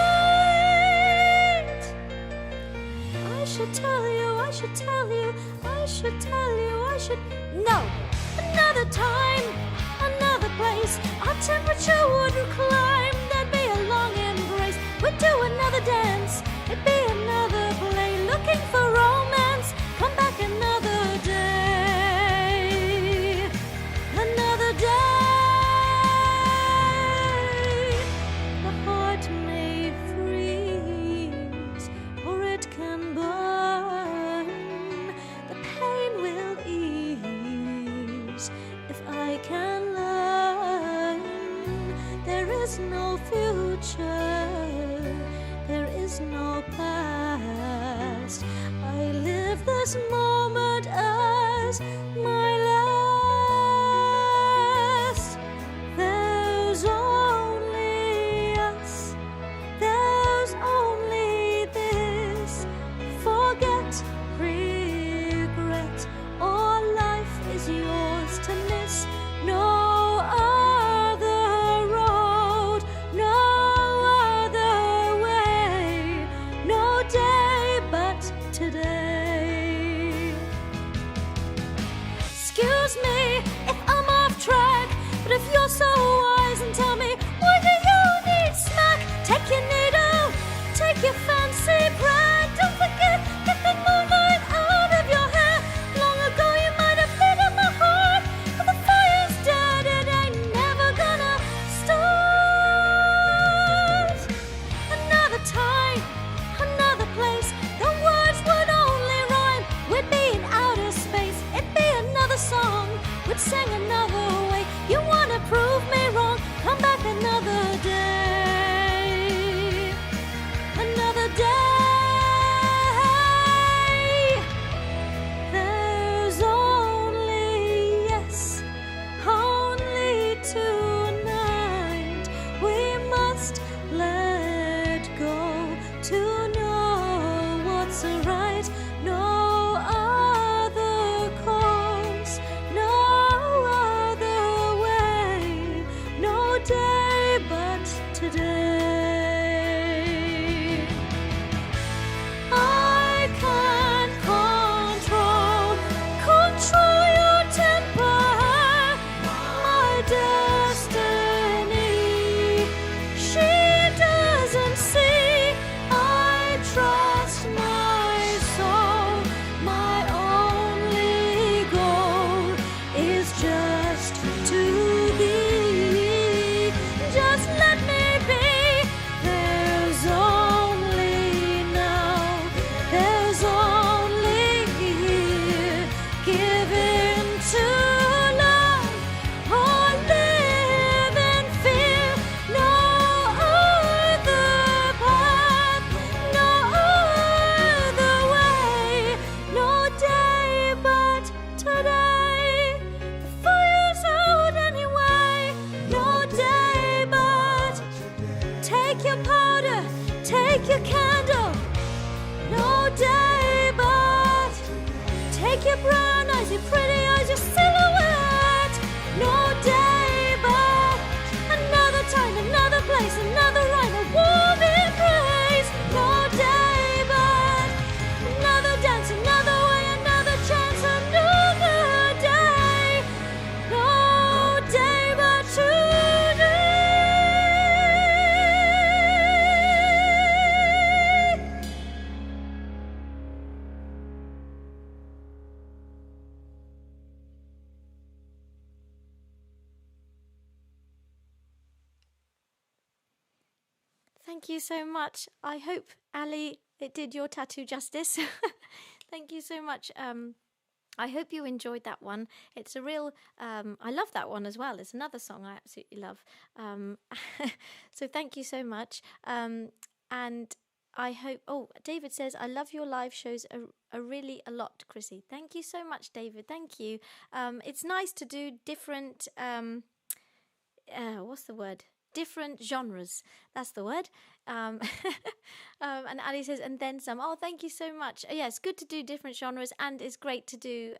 I should tell you, I should tell you, I should tell you, I should... No! Another time, another place, our temperature wouldn't climb. There'd be a long embrace, we'd do another dance, it'd be another play. Looking for romance, come back another day. Another day. The heart may freeze, or it can burn. The pain will ease if I can learn. There is no future, there is no past. I live this moment as my last. There's only us, there's only this. Forget, regret, all life is yours to miss. No other road, no other way, no day but today. Excuse me if I'm off track, but if you're so wise and tell me, why do you need smack? Take your needle, take your fancy brand. Don't forget, get the moonlight out of your hair. Long ago you might have filled my heart, but the fire's dead, it ain't never gonna start. Another time, another place, the words would only rhyme. We'd be in outer space, it'd be another song, we'd sing another way. You wanna prove me wrong, come back another day. Another day. There's only yes, only tonight. We must let go to know what's right. No other course, no other way, no day but today. I can't control your temper, my day. take your powder, take your candle. No day but take your brown eyes, your pretty eyes, your silhouette. No day but another time, another place, another rhyme, a warm embrace. No day but another dance, another way, another chance, another day. No day but today. Thank you so much. I hope, Ali, it did your tattoo justice. Thank you so much. I hope you enjoyed that one. It's a real, I love that one as well. It's another song I absolutely love. So thank you so much. And I hope, David says, I love your live shows a really a lot, Chrissy. Thank you so much, David. Thank you. It's nice to do different, what's the word? Different genres. That's the word. And Ali says, and then some. Oh, thank you so much. Yeah, it's good to do different genres, and it's great to do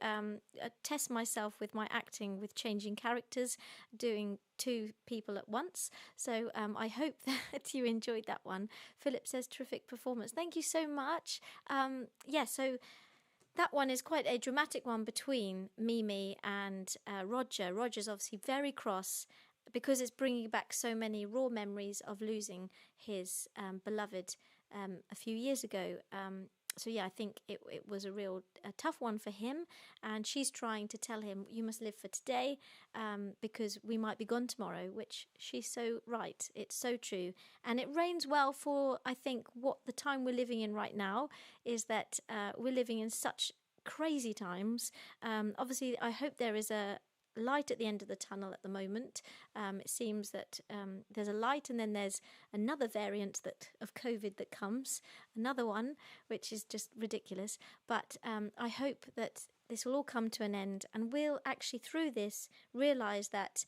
test myself with my acting, with changing characters, doing two people at once. So I hope that you enjoyed that one. Philip says, terrific performance. Thank you so much. So that one is quite a dramatic one between Mimi and Roger. Roger's obviously very cross, because it's bringing back so many raw memories of losing his beloved a few years ago. So yeah, I think it was a tough one for him, and she's trying to tell him, you must live for today, because we might be gone tomorrow, which she's so right. It's so true. And it reigns well for, I think, what the time we're living in right now is that we're living in such crazy times. Obviously, I hope there is a light at the end of the tunnel at the moment. It seems that there's a light, and then there's another variant of COVID that comes, another one, which is just ridiculous. But I hope that this will all come to an end, and we'll actually through this realise that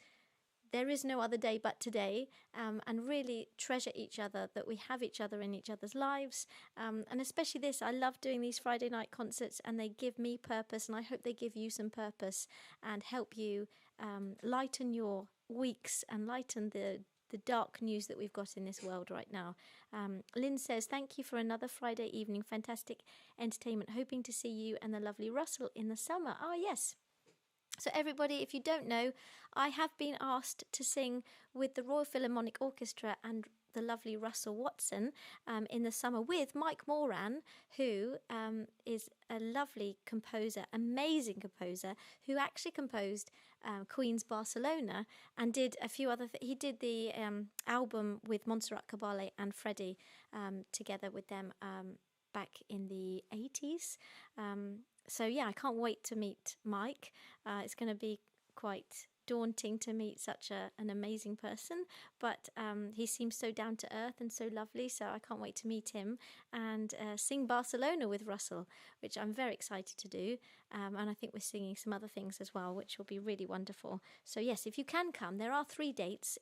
there is no other day but today, and really treasure each other, that we have each other in each other's lives, and especially this. I love doing these Friday night concerts, and they give me purpose, and I hope they give you some purpose and help you lighten your weeks and lighten the dark news that we've got in this world right now. Lynn says, thank you for another Friday evening, fantastic entertainment, hoping to see you and the lovely Russell in the summer. Oh yes. So everybody, if you don't know, I have been asked to sing with the Royal Philharmonic Orchestra and the lovely Russell Watson in the summer with Mike Moran, who is a lovely composer, amazing composer, who actually composed Queen's Barcelona and did a few other he did the album with Montserrat Caballé and Freddie together with them back in the 80s. So yeah, I can't wait to meet Mike. It's going to be quite daunting to meet such an amazing person, but he seems so down to earth and so lovely, so I can't wait to meet him and sing Barcelona with Russell, which I'm very excited to do, and I think we're singing some other things as well, which will be really wonderful. So yes, if you can come, there are 3 dates,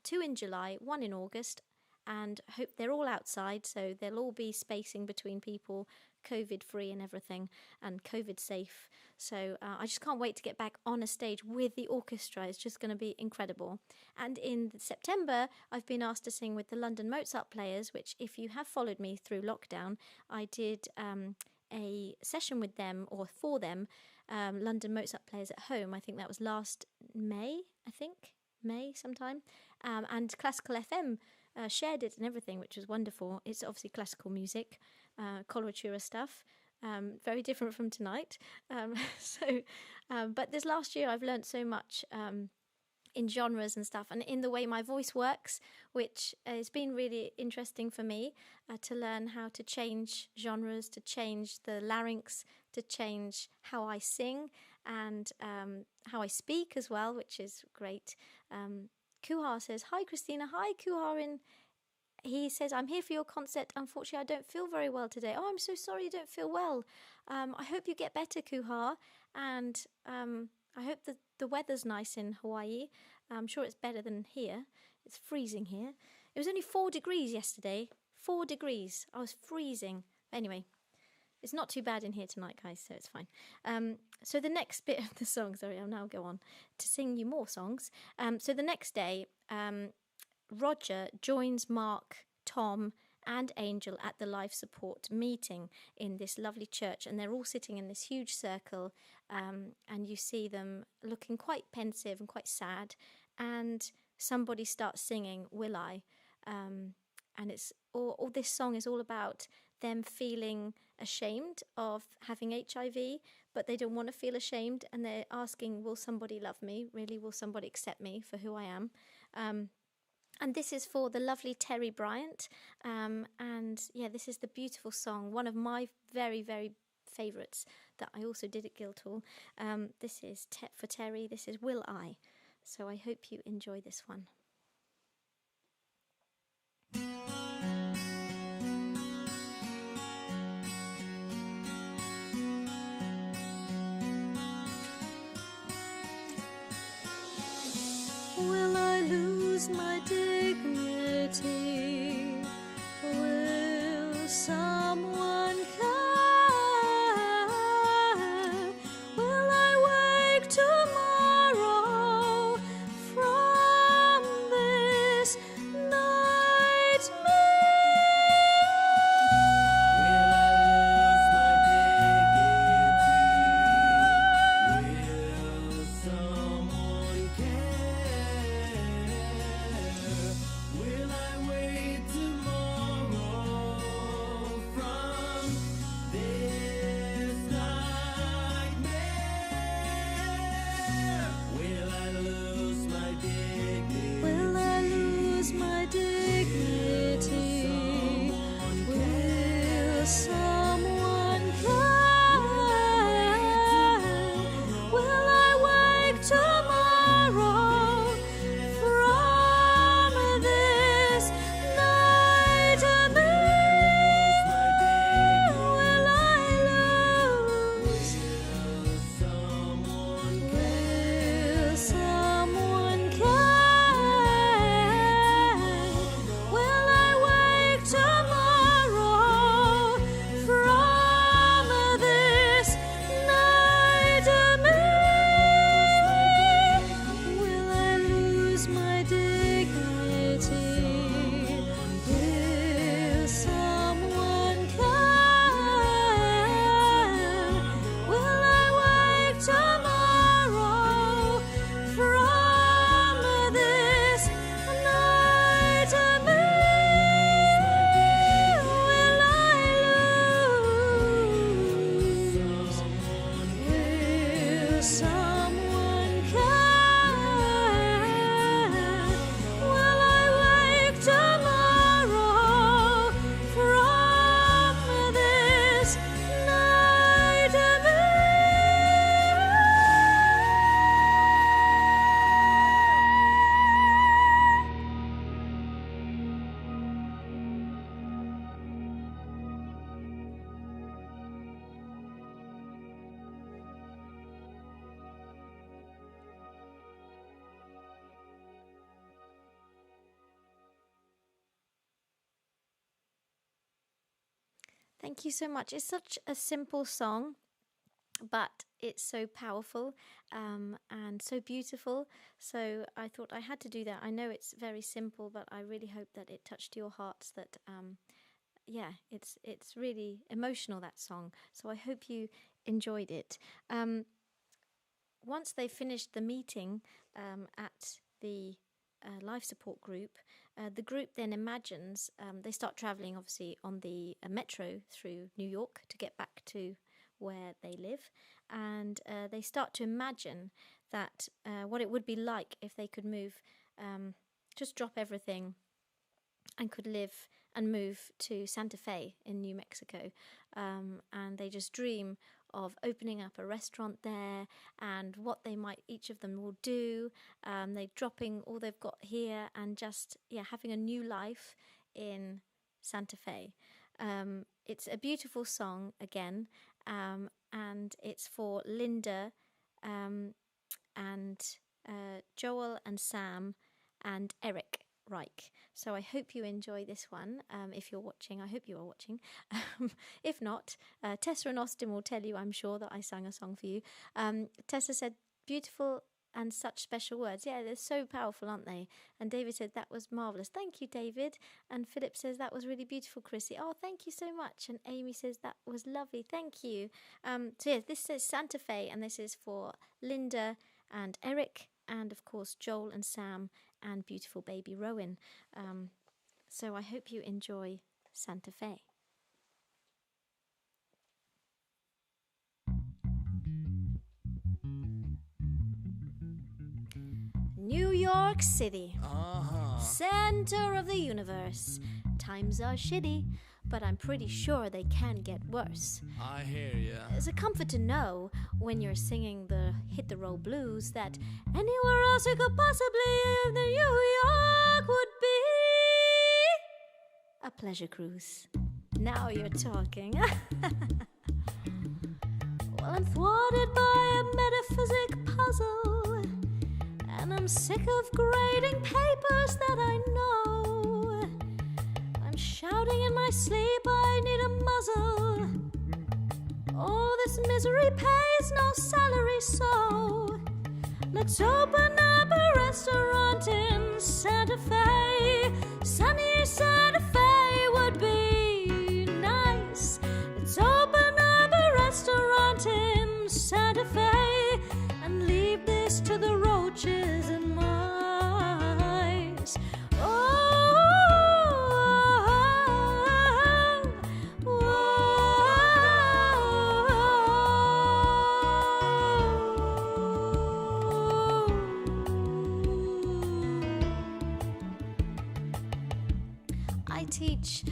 2 in July, 1 in August, and I hope they're all outside, so they'll all be spacing between people, COVID free and everything, and COVID safe. So I just can't wait to get back on a stage with the orchestra. It's just going to be incredible. And in September, I've been asked to sing with the London Mozart Players, which if you have followed me through lockdown, I did a session with them, or for them, London Mozart Players at Home. I think that was last May, May sometime. And Classical FM shared it and everything, which was wonderful. It's obviously classical music, coloratura stuff, very different from tonight. But this last year I've learned so much in genres and stuff, and in the way my voice works, which has been really interesting for me to learn how to change genres, to change the larynx, to change how I sing and how I speak as well, which is great. Kuhar says, hi Christina. Hi Kuhar. He says, I'm here for your concert. Unfortunately, I don't feel very well today. Oh, I'm so sorry you don't feel well. I hope you get better, Kuhar. And I hope that the weather's nice in Hawaii. I'm sure it's better than here. It's freezing here It was only 4 degrees yesterday. 4 degrees. I was freezing. Anyway, it's not too bad in here tonight, guys, so it's fine. So the next bit of the song, sorry, I'll now go on to sing you more songs. So the next day, Roger joins Mark, Tom, and Angel at the life support meeting in this lovely church, and they're all sitting in this huge circle, and you see them looking quite pensive and quite sad, and somebody starts singing Will I, and it's all this song is all about them feeling ashamed of having HIV, but they don't want to feel ashamed, and they're asking, will somebody love me? Really, will somebody accept me for who I am? And this is for the lovely Terry Bryant. And yeah, this is the beautiful song, one of my very, very favourites that I also did at Guildhall. This is for Terry. This is Will I. So I hope you enjoy this one. Will I lose my dignity? Will someone care? Will I wake tomorrow from this nightmare? Thank you so much. It's such a simple song, but it's so powerful and so beautiful. So I thought I had to do that. I know it's very simple, but I really hope that it touched your hearts. That it's really emotional, that song. So I hope you enjoyed it. Once they finished the meeting at the life support group, the group then imagines they start travelling, obviously, on the metro through New York to get back to where they live, and they start to imagine that what it would be like if they could move, just drop everything and could live and move to Santa Fe in New Mexico, and they just dream of opening up a restaurant there and what they might, each of them will do. They're dropping all they've got here and just having a new life in Santa Fe. It's a beautiful song again, and it's for Linda and Joel and Sam and Eric. Reich. So I hope you enjoy this one. If you're watching, I hope you are watching. If not, Tessa and Austin will tell you, I'm sure, that I sang a song for you. Tessa said, beautiful and such special words. Yeah, they're so powerful, aren't they? And David said, that was marvellous. Thank you, David. And Philip says, that was really beautiful, Chrissy. Oh, thank you so much. And Amy says, that was lovely. Thank you. So yeah, this is Santa Fe, and this is for Linda and Eric, and of course Joel and Sam, and beautiful baby Rowan. So I hope you enjoy Santa Fe. New York City, center of the universe. Times are shitty, but I'm pretty sure they can get worse. I hear ya. It's a comfort to know when you're singing the Hit the Road Blues that anywhere else you could possibly live, New York would be a pleasure cruise. Now you're talking. Well, I'm thwarted by a metaphysic puzzle, and I'm sick of grading papers that I know. I'm shouting in my sleep, I need a muzzle. Oh, this misery pays no salary, so let's open up a restaurant in Santa Fe. Sunny Santa Fe would be nice. Let's open up a restaurant in Santa Fe and leave this to the roaches and mice. I teach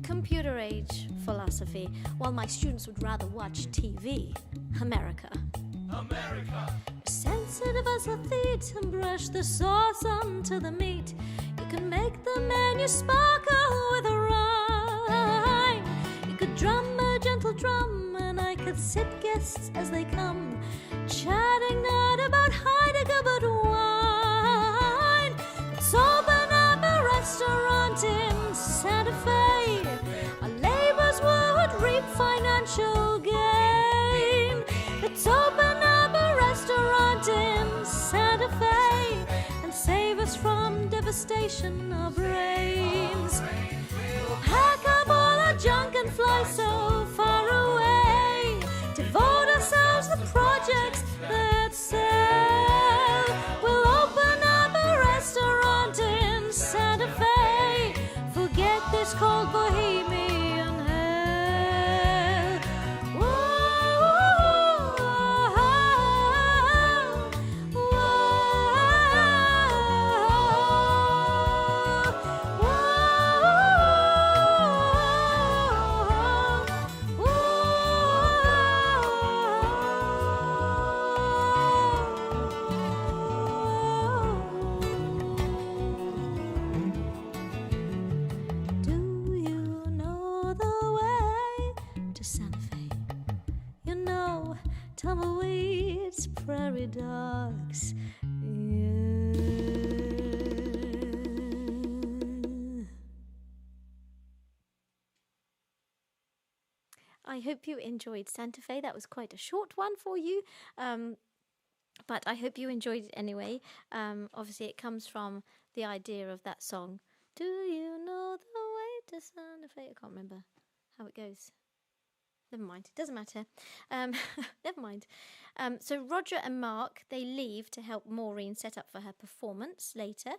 computer age philosophy while my students would rather watch TV. America. Sensitive as a theat and brush the sauce onto the meat. You can make the menu sparkle with a rhyme. You could drum a gentle drum and I could sip guests as they come, chatting not about Heidegger but wine. Let's open up a restaurant in Santa Fe. Our labors would reap financial gain. Let's open up a restaurant in Santa Fe and save us from devastation of brains. We'll pack up all our junk and fly so far away. Devote ourselves to projects that sell. We'll open up a restaurant in Santa Fe. Forget this cold bohemian hell. Do you know the way to Santa Fe? You know, tumbleweeds, prairie dogs. Yeah. I hope you enjoyed Santa Fe. That was quite a short one for you. But I hope you enjoyed it anyway. Obviously, it comes from the idea of that song. Do you know the way to Santa Fe? I can't remember how it goes. Never mind. It doesn't matter. Never mind. So Roger and Mark, they leave to help Maureen set up for her performance later.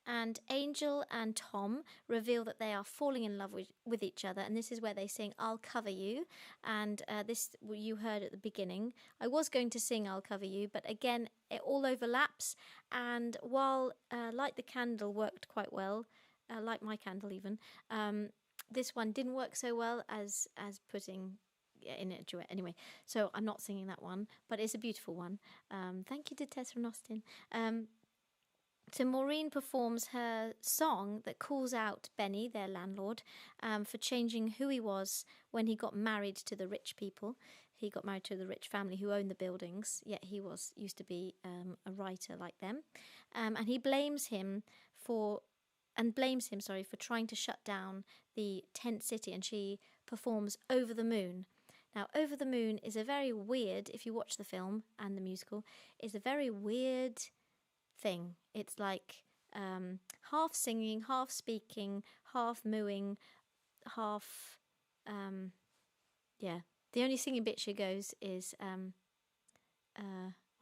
And Angel and Tom reveal that they are falling in love with each other. And this is where they sing I'll Cover You. And this you heard at the beginning. I was going to sing I'll Cover You, but again, it all overlaps. And while Light the Candle worked quite well, like my candle even, this one didn't work so well as putting in a duet anyway, so I'm not singing that one, but it's a beautiful one. Thank you to Tessa and Austin. So Maureen performs her song that calls out Benny, their landlord, for changing who he was when he got married to the rich people. He got married to the rich family who owned the buildings, yet he used to be a writer like them. And he blames him for blames him, for trying to shut down the tent city, and she performs Over the Moon. Now, Over the Moon is a very weird, if you watch the film and the musical, is a very weird thing. It's like half singing, half speaking, half mooing, half, yeah. The only singing bit she goes is, I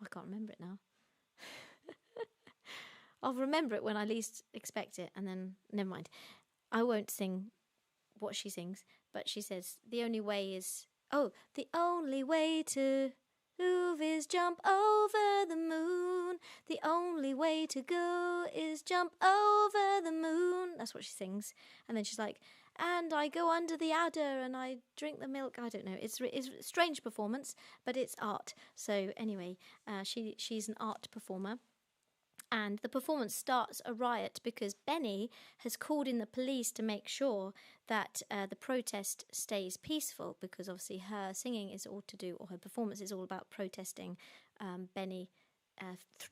can't remember it now. I'll remember it when I least expect it, and then, never mind. I won't sing what she sings, but she says, the only way to move is jump over the moon. The only way to go is jump over the moon. That's what she sings. And then she's like, and I go under the adder and I drink the milk. I don't know. It's a strange performance, but it's art. So anyway, she's an art performer. And the performance starts a riot because Benny has called in the police to make sure that the protest stays peaceful, because obviously her singing is all to do, or her performance is all about protesting Benny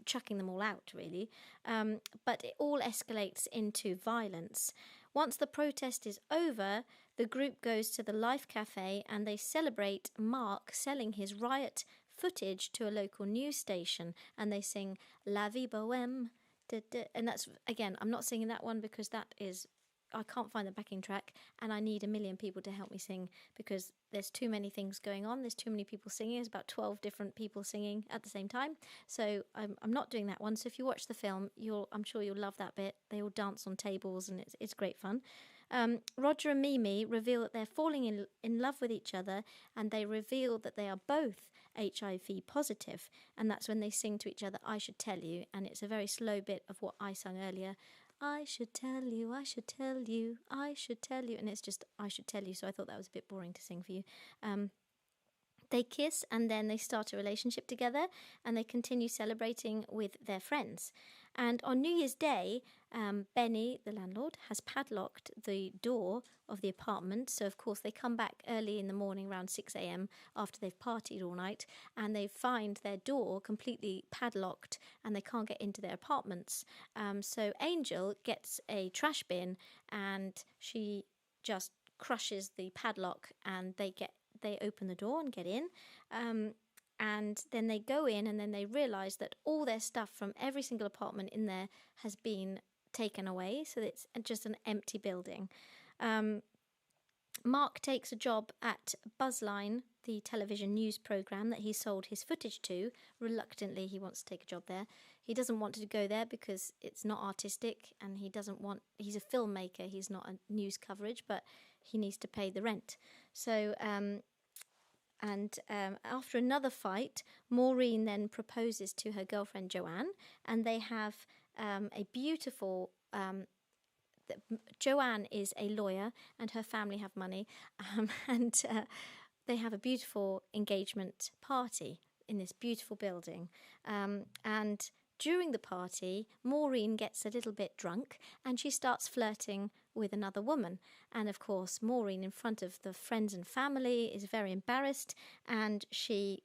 chucking them all out, really. But it all escalates into violence. Once the protest is over, the group goes to the Life Cafe and they celebrate Mark selling his riot footage to a local news station, and they sing La Vie Bohème. And that's, again, I'm not singing that one because I can't find the backing track, and I need a million people to help me sing because there's too many things going on. There's too many people singing. There's about 12 different people singing at the same time. So I'm not doing that one. So if you watch the film, I'm sure you'll love that bit. They all dance on tables, and it's great fun. Roger and Mimi reveal that they're falling in love with each other, and they reveal that they are both HIV positive, and that's when they sing to each other, I Should Tell You, and it's a very slow bit of what I sung earlier. I should tell you, I should tell you, I should tell you, and it's just I should tell you, so I thought that was a bit boring to sing for you. They kiss, and then they start a relationship together, and they continue celebrating with their friends. And on New Year's Day, Benny, the landlord, has padlocked the door of the apartment. So, of course, they come back early in the morning, around 6 a.m, after they've partied all night, and they find their door completely padlocked, and they can't get into their apartments. So Angel gets a trash bin, and she just crushes the padlock, and they open the door and get in. And then they go in, and then they realise that all their stuff from every single apartment in there has been taken away, so it's just an empty building. Mark takes a job at Buzzline, the television news programme that he sold his footage to. Reluctantly, he wants to take a job there. He doesn't want to go there because it's not artistic, and he's a filmmaker, he's not a news coverage, but he needs to pay the rent. So, after another fight, Maureen then proposes to her girlfriend Joanne, and they have a beautiful... Joanne is a lawyer, and her family have money, and they have a beautiful engagement party in this beautiful building. And during the party, Maureen gets a little bit drunk, and she starts flirting with another woman. And of course, Maureen, in front of the friends and family, is very embarrassed, and she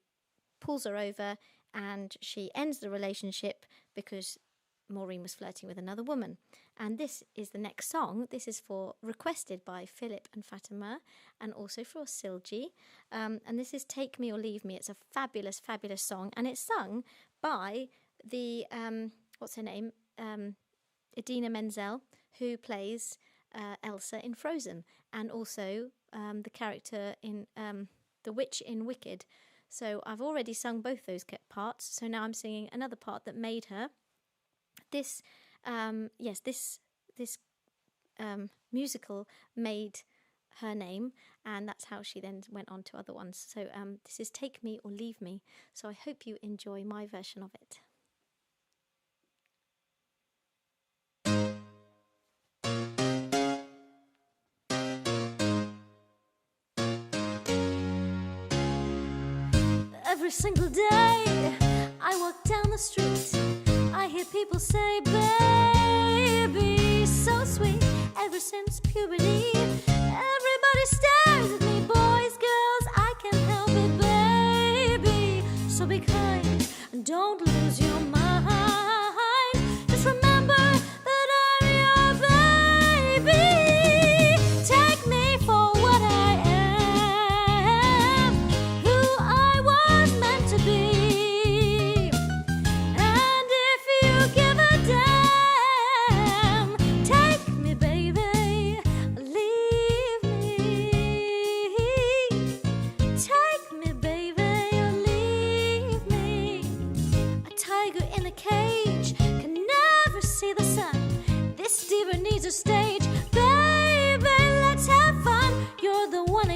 pulls her over, and she ends the relationship because Maureen was flirting with another woman. And this is the next song. This is requested by Philip and Fatima, and also for Silji. And this is Take Me or Leave Me. It's a fabulous, fabulous song, and it's sung by the what's her name? Idina Menzel, who plays Elsa in Frozen, and also the character in the witch in Wicked. So I've already sung both those parts. So now I'm singing another part that made her. This musical made her name, and that's how she then went on to other ones. So this is Take Me or Leave Me. So I hope you enjoy my version of it. Every single day I walk down the street, I hear people say, baby, so sweet. Ever since puberty, everybody stares at me. Boys, girls, I can't help it, baby. So be kind and don't lose your mind. Just remember that I'm your baby.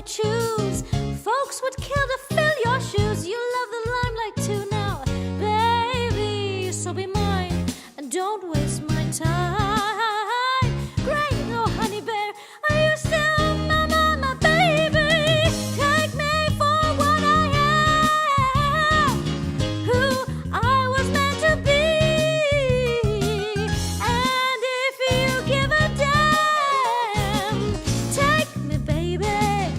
choose. Folks would kill to fill your shoes. You love the limelight too now, baby, so be mine and don't waste my time. Great, oh honey bear, are you still my baby? Take me for what I am, who I was meant to be. And if you give a damn, take me, baby,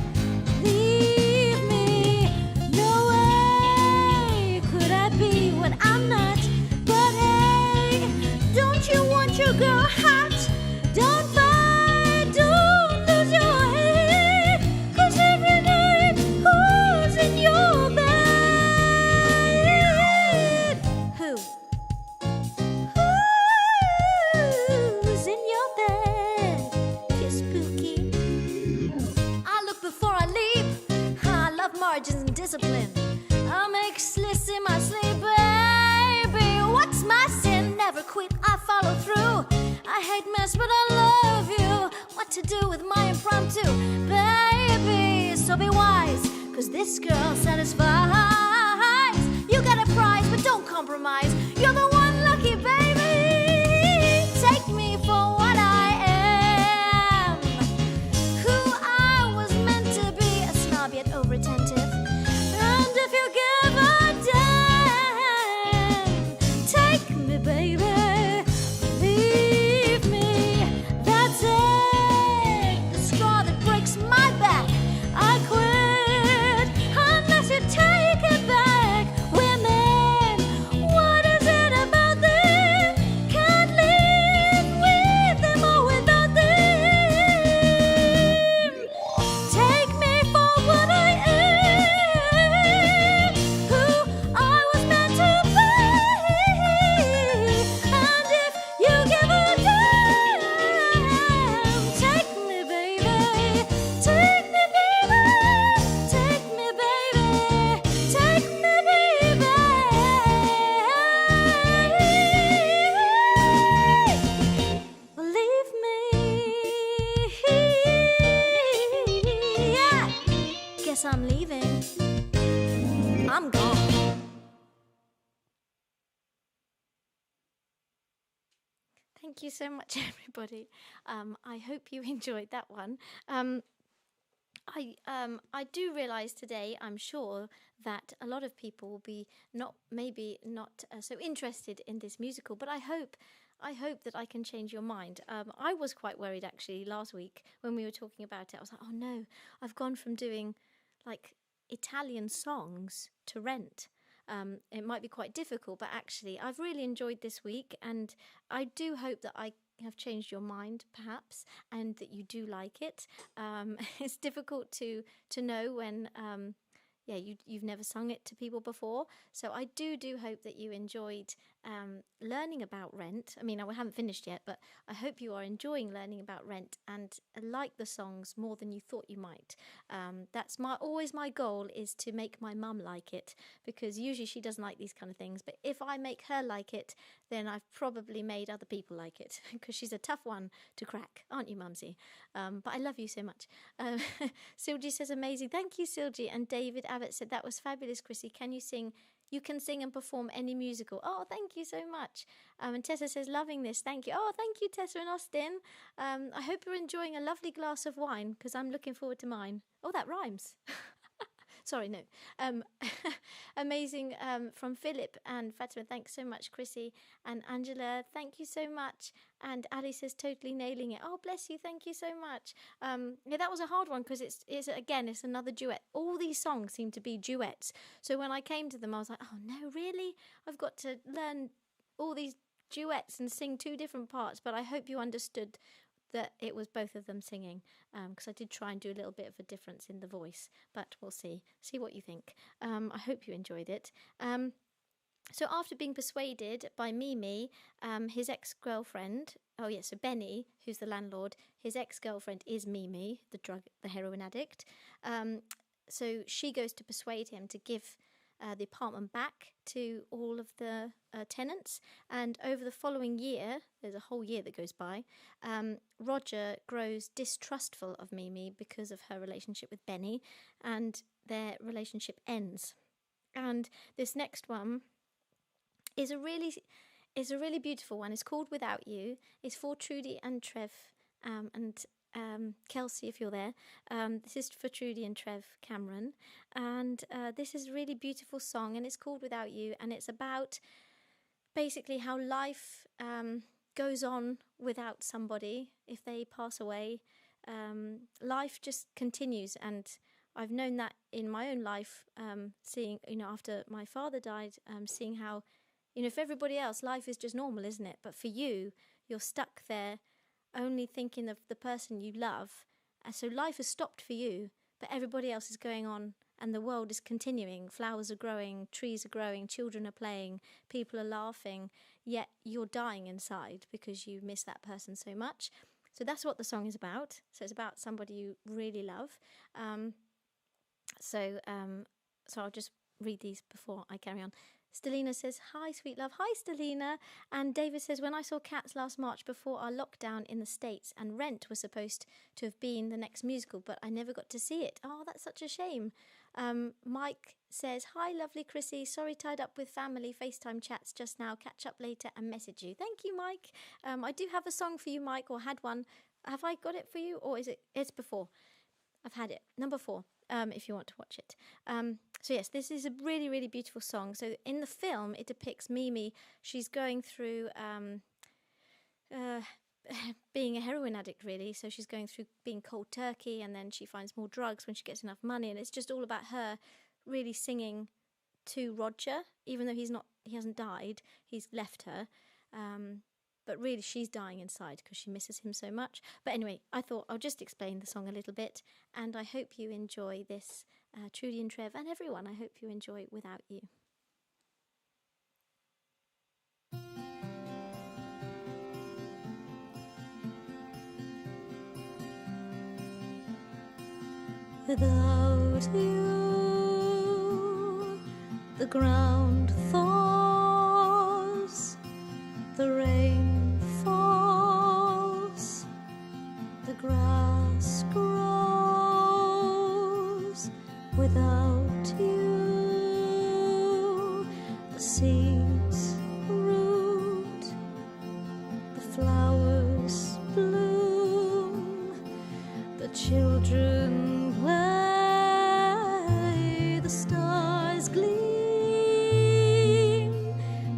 leave me. No way could I be what I'm not. But hey, don't you want your girl hot? Don't fight, don't lose your head, 'cause every night, who's in your bed? Who's in your bed? You're spooky. I look before I leap. I love margins and discipline. I make lists in my sleep, baby. What's my sin? Never quit, I follow through. I hate mess, but I love you. What to do with my impromptu, baby? So be wise, 'cause this girl satisfies. You get a prize, but don't compromise. You're the one lucky baby. Take me for what I am, who I was meant to be, a snob yet over-attentive. And if you give a damn, take me, baby, leave me. That's it, the straw that breaks my back. I quit unless you take it back. Women, what is it about them? Can't live with them or without them. Take me for what I am, who I was meant to be. And if you give a damn, take me, baby, take me, baby, take me, baby, take me, baby. Believe me, yeah. Guess I'm leaving. I'm gone. Thank you so much, everybody. I hope you enjoyed that one. I do realise today, I'm sure, that a lot of people will be maybe not so interested in this musical, but I hope that I can change your mind. I was quite worried actually last week when we were talking about it. I was like, oh no, I've gone from doing like Italian songs to Rent. It might be quite difficult, but actually I've really enjoyed this week, and I do hope that I have changed your mind perhaps, and that you do like it. It's difficult to know when you've never sung it to people before, so I do hope that you enjoyed learning about Rent. I mean, I haven't finished yet, but I hope you are enjoying learning about Rent and like the songs more than you thought you might. That's always my goal, is to make my mum like it, because usually she doesn't like these kind of things, but if I make her like it, then I've probably made other people like it, because she's a tough one to crack, aren't you, Mumsy? But I love you so much. Silji says amazing. Thank you, Silji. And David Abbott said that was fabulous, Chrissy. Can you sing? You can sing and perform any musical. Oh, thank you so much. And Tessa says, loving this. Thank you. Oh, thank you, Tessa and Austin. I hope you're enjoying a lovely glass of wine, because I'm looking forward to mine. Oh, that rhymes. Sorry, no. Amazing from Philip and Fatima. Thanks so much, Chrissy. And Angela, thank you so much. And Ali says, totally nailing it. Oh, bless you. Thank you so much. Yeah, that was a hard one, because it's another duet. All these songs seem to be duets. So when I came to them, I was like, oh, no, really? I've got to learn all these duets and sing two different parts. But I hope you understood that it was both of them singing, because I did try and do a little bit of a difference in the voice, but we'll see what you think. I hope you enjoyed it. So after being persuaded by Mimi, his ex-girlfriend, so Benny, who's the landlord, his ex-girlfriend is Mimi, the heroin addict. So she goes to persuade him to give the apartment back to all of the tenants. And over the following year, there's a whole year that goes by, Roger grows distrustful of Mimi because of her relationship with Benny, and their relationship ends. And this next one is a really beautiful one. It's called Without You. It's for Trudy and Trev, and Kelsey, if you're there. This is for Trudy and Trev Cameron. And this is a really beautiful song, and it's called Without You. And it's about basically how life goes on without somebody. If they pass away, life just continues. And I've known that in my own life, seeing, after my father died, seeing how, for everybody else, life is just normal, isn't it? But for you, you're stuck there only thinking of the person you love. And so life has stopped for you, but everybody else is going on and the world is continuing. Flowers are growing, trees are growing, children are playing, people are laughing, yet you're dying inside because you miss that person so much. So that's what the song is about. So it's about somebody you really love. So I'll just read these before I carry on. Stelina says, hi, sweet love. Hi, Stelina. And David says, when I saw Cats last March before our lockdown in the States, and Rent was supposed to have been the next musical, but I never got to see it. Oh, that's such a shame. Mike says, hi, lovely Chrissy. Sorry, tied up with family FaceTime chats just now. Catch up later and message you. Thank you, Mike. I do have a song for you, Mike, or had one. Have I got it for you? Or is it? It's before. I've had it. Number 4. If you want to watch it. So yes, this is a really, really beautiful song. So in the film, it depicts Mimi. She's going through being a heroin addict, really. So she's going through being cold turkey, and then she finds more drugs when she gets enough money. And it's just all about her really singing to Roger, even though he hasn't died. He's left her. But really, she's dying inside because she misses him so much. But anyway, I thought I'll just explain the song a little bit. And I hope you enjoy this, Trudy and Trev, and everyone. I hope you enjoy Without You. Without you, the ground thaws, the rain falls, the grass grows. Without you, the seeds root, the flowers bloom, the children play, the stars gleam,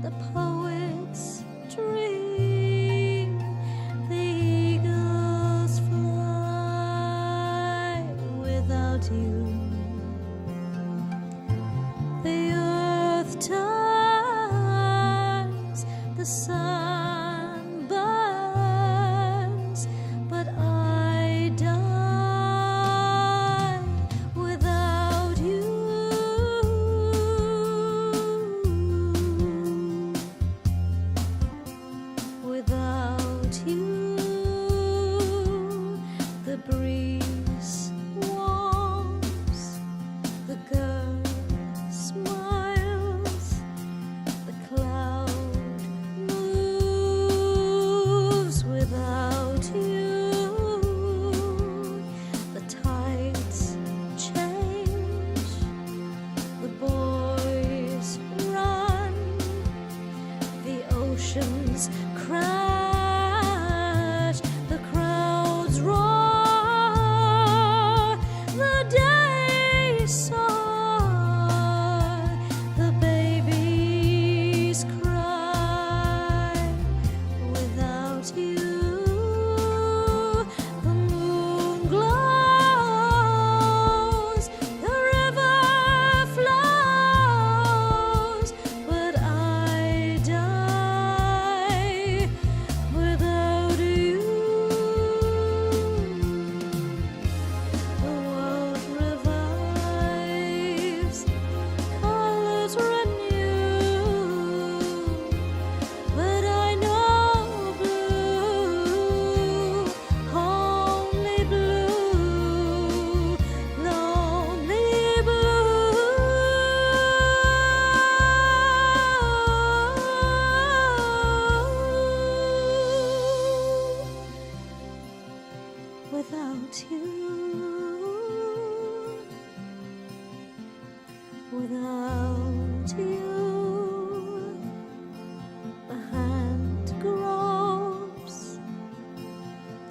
the poets dream, the eagles fly. Without you, the earth turns, the sun burns, but I die without you. Without you, the breeze warms, you, without you, the hand gropes,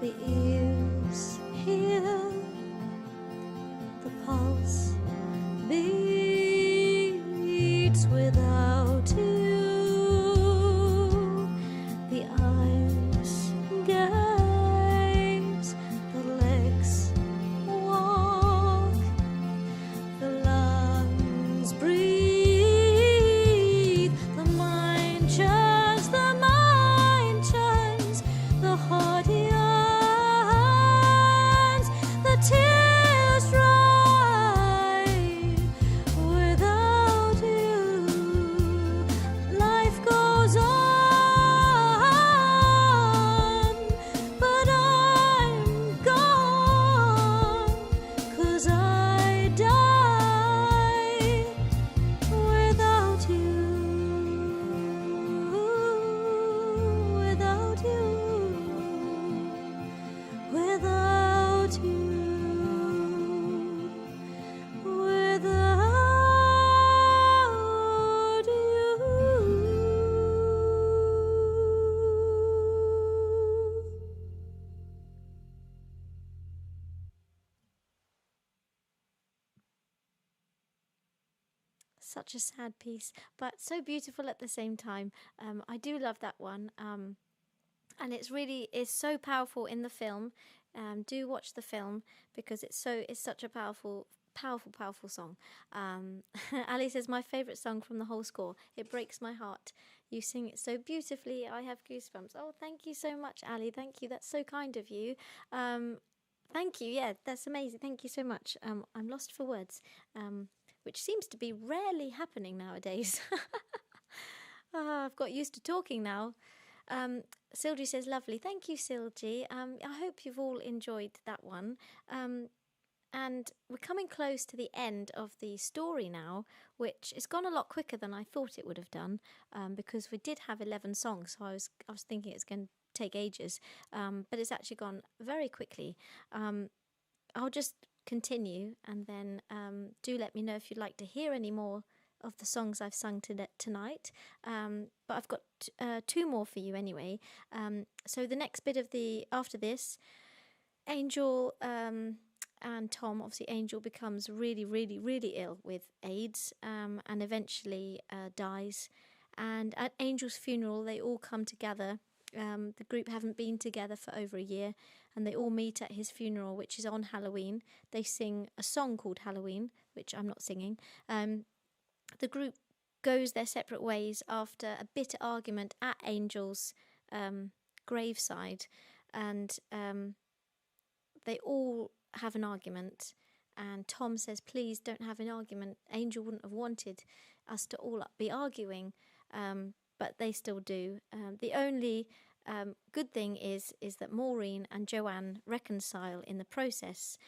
the ears hear, the pulse beats without you, the eyes gaze, the legs walk, the lungs breathe, the mind churns, the heart yearns, the tears ride. Without you, life goes on, but I'm gone, 'cause I die without you, without you, without you, without you. Such a sad piece, but so beautiful at the same time. I do love that one, and it's so powerful in the film. Do watch the film because it's such a powerful song. Ali says, my favourite song from the whole score. It breaks my heart. You sing it so beautifully. I have goosebumps. Oh, thank you so much, Ali. Thank you. That's so kind of you. Thank you. Yeah, that's amazing. Thank you so much. I'm lost for words, which seems to be rarely happening nowadays. I've got used to talking now. Silji says, lovely. Thank you, Silji. I hope you've all enjoyed that one. And we're coming close to the end of the story now, which has gone a lot quicker than I thought it would have done, because we did have 11 songs, so I was thinking it's going to take ages, but it's actually gone very quickly. I'll just continue, and then do let me know if you'd like to hear any more of the songs I've sung tonight. But I've got 2 more for you anyway. So the next bit after this, Angel and Tom, obviously Angel becomes really, really, really ill with AIDS, and eventually dies. And at Angel's funeral, they all come together. The group haven't been together for over a year, and they all meet at his funeral, which is on Halloween. They sing a song called Halloween, which I'm not singing. The group goes their separate ways after a bitter argument at Angel's graveside, and they all have an argument, and Tom says, please don't have an argument. Angel wouldn't have wanted us to all be arguing, but they still do. The only good thing is that Maureen and Joanne reconcile in the process.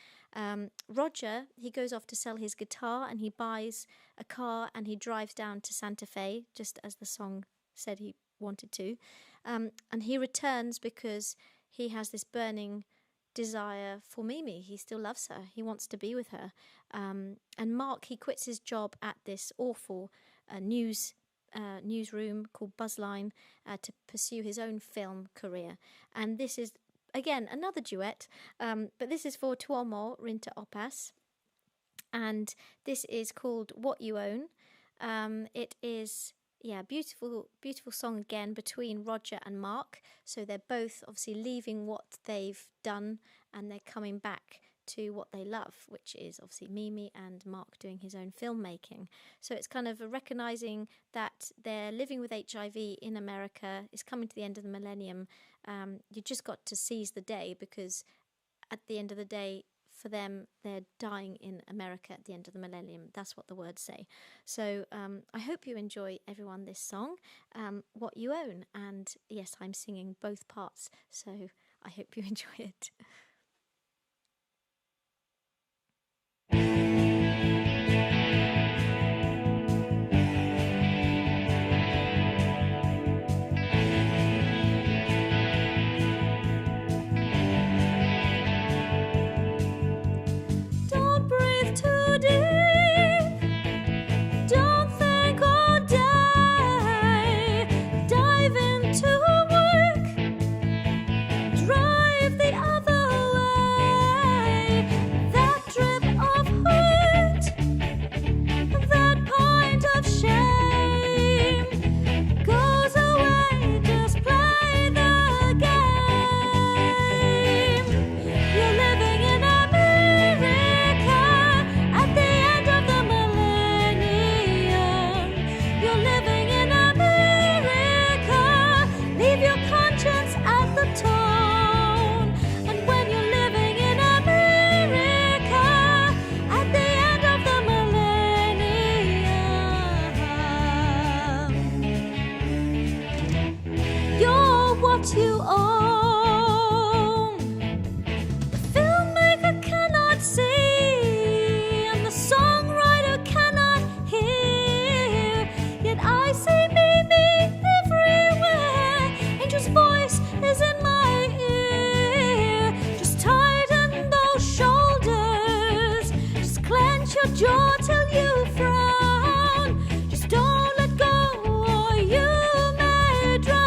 Roger, he goes off to sell his guitar, and he buys a car, and he drives down to Santa Fe, just as the song said he wanted to. And he returns because he has this burning desire for Mimi. He still loves her. He wants to be with her. And Mark, he quits his job at this awful newsroom called Buzzline to pursue his own film career. And this is, again, another duet, but this is for Tuomo Rinta Opas, and this is called What You Own. It is, beautiful song again between Roger and Mark. So they're both obviously leaving what they've done, and they're coming back to what they love, which is obviously Mimi and Mark doing his own filmmaking. So it's kind of recognising that they're living with HIV in America. It's coming to the end of the millennium. You just got to seize the day, because at the end of the day, for them, they're dying in America at the end of the millennium. That's what the words say. So I hope you enjoy, everyone, this song, What You Own. And yes, I'm singing both parts, so I hope you enjoy it. your jaw till you frown. Just don't let go or you may drown.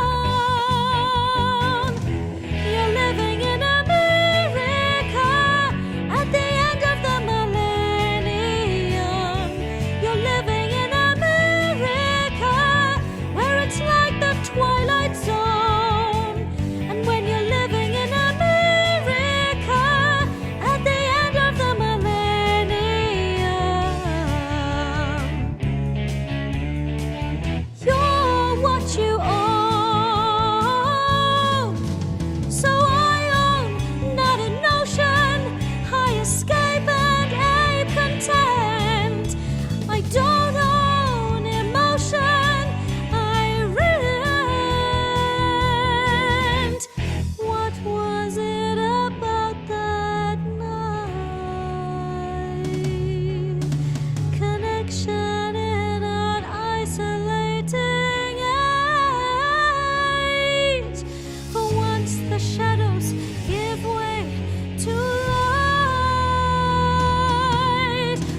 You're living in America at the end of the millennium. You're living in America where it's like the Twilight Zone. And when you're living in America at the end of the millennium, you're what you own. So I own not a notion, I escape and ape content. I don't own emotion, I rent. What was it about that night? Connection in an isolating age. For once the shadows give way to light.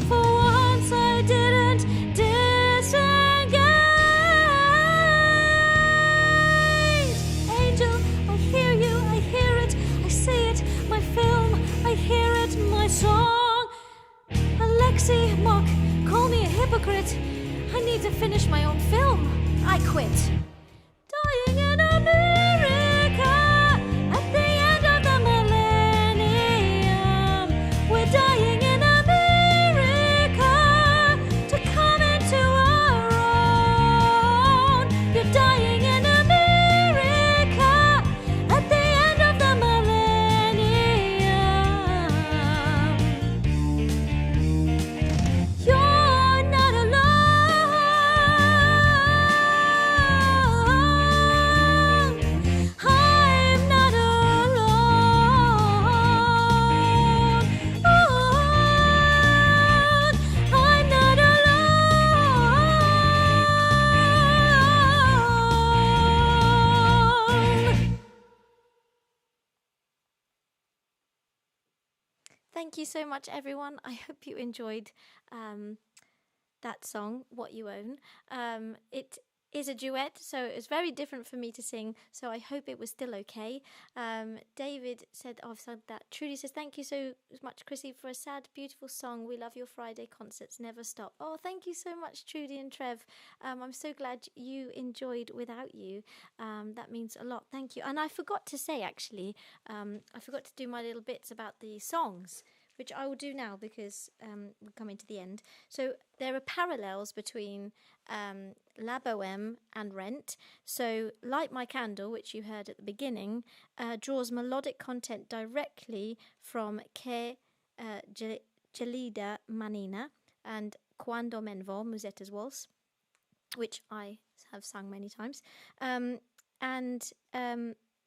For once I didn't disengage. Angel, I hear you, I hear it, I see it, my film, I hear it, my song. Alexei, Mark, call me a hypocrite. I need to finish my own film. I quit. Dying in America at the end of the millennium. We're dying in America to come into our own. You're dying in America at the end of the millennium. You're not alone. I'm not alone. I'm not alone. Thank you so much, everyone. I hope you enjoyed that song, What You Own. It is a duet, so it's very different for me to sing, so I hope it was still okay. David said, oh, I've said that. Trudy says, thank you so much, Chrissy, for a sad, beautiful song. We love your Friday concerts, never stop. Oh, thank you so much, Trudy and Trev. I'm so glad you enjoyed Without You. That means a lot. Thank you. And I forgot to say, actually, I forgot to do my little bits about the songs, which I will do now because we're coming to the end. So there are parallels between La Bohème and Rent. So Light My Candle, which you heard at the beginning, draws melodic content directly from Che Gelida Manina and Quando Men Vo, Musetta's Waltz, which I have sung many times.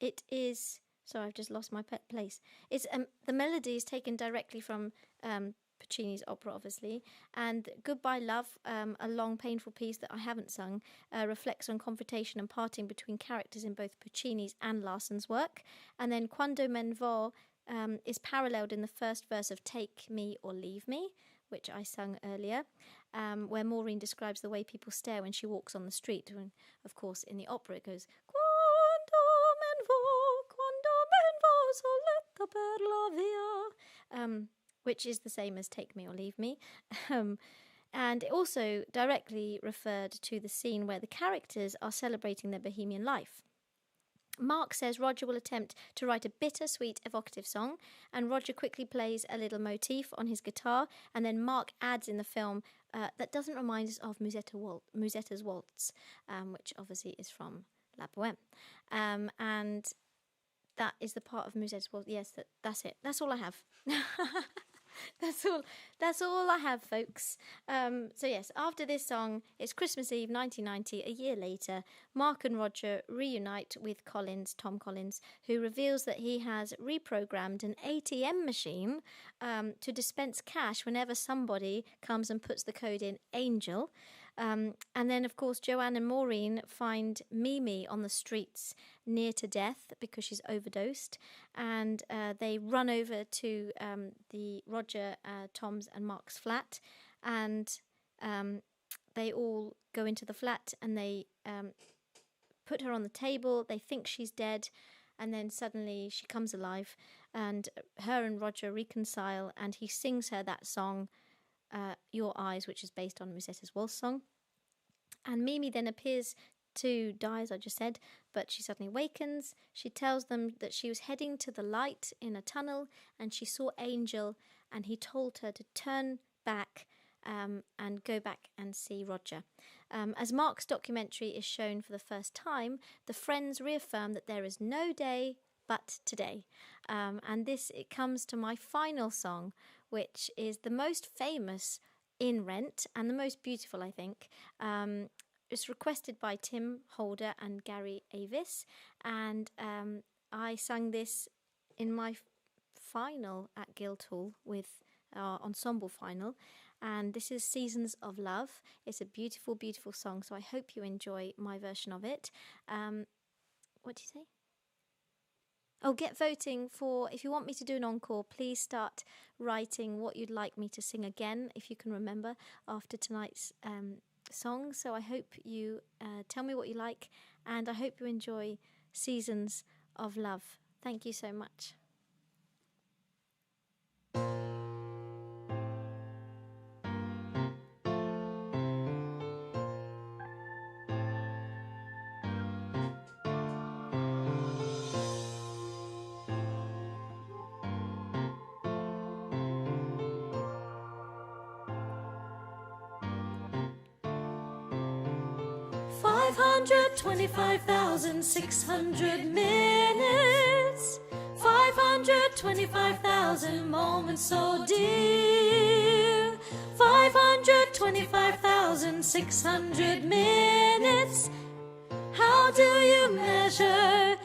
It is... Sorry, I've just lost my place. It's the melody is taken directly from Puccini's opera, obviously, and Goodbye Love, a long, painful piece that I haven't sung, reflects on confrontation and parting between characters in both Puccini's and Larson's work. And then Quando Men Vo is paralleled in the first verse of Take Me or Leave Me, which I sung earlier, where Maureen describes the way people stare when she walks on the street. And of course, in the opera, it goes, so let the bird love you, which is the same as Take Me or Leave Me. And it also directly referred to the scene where the characters are celebrating their bohemian life. Mark says Roger will attempt to write a bittersweet, evocative song, and Roger quickly plays a little motif on his guitar, and then Mark adds in the film that doesn't remind us of Musetta's Waltz, which obviously is from La Bohème. And that is the part of Musetta's Waltz. Yes, that's it. That's all I have. That's all I have, folks. So yes, after this song, it's Christmas Eve 1990. A year later, Mark and Roger reunite with Tom Collins, who reveals that he has reprogrammed an ATM machine to dispense cash whenever somebody comes and puts the code in Angel. And then, of course, Joanne and Maureen find Mimi on the streets near to death because she's overdosed. And they run over to the Roger, Tom's and Mark's flat. And they all go into the flat and they put her on the table. They think she's dead. And then suddenly she comes alive. And her and Roger reconcile. And he sings her that song, Your Eyes, which is based on Musetta's Waltz song. And Mimi then appears to die, as I just said, but she suddenly awakens. She tells them that she was heading to the light in a tunnel and she saw Angel, and he told her to turn back and go back and see Roger. As Mark's documentary is shown for the first time, the friends reaffirm that there is no day but today. And it comes to my final song, which is the most famous in Rent and the most beautiful, I think. It's requested by Tim Holder and Gary Avis, and I sang this in my final at Guildhall with our ensemble final, and this is Seasons of Love. It's a beautiful, beautiful song, so I hope you enjoy my version of it. What do you say? Oh, get voting for, if you want me to do an encore, please start writing what you'd like me to sing again, if you can remember, after tonight's song. So I hope you tell me what you like, and I hope you enjoy Seasons of Love. Thank you so much. 525,600 minutes, 525,000 moments so dear, 525,600 minutes. How do you measure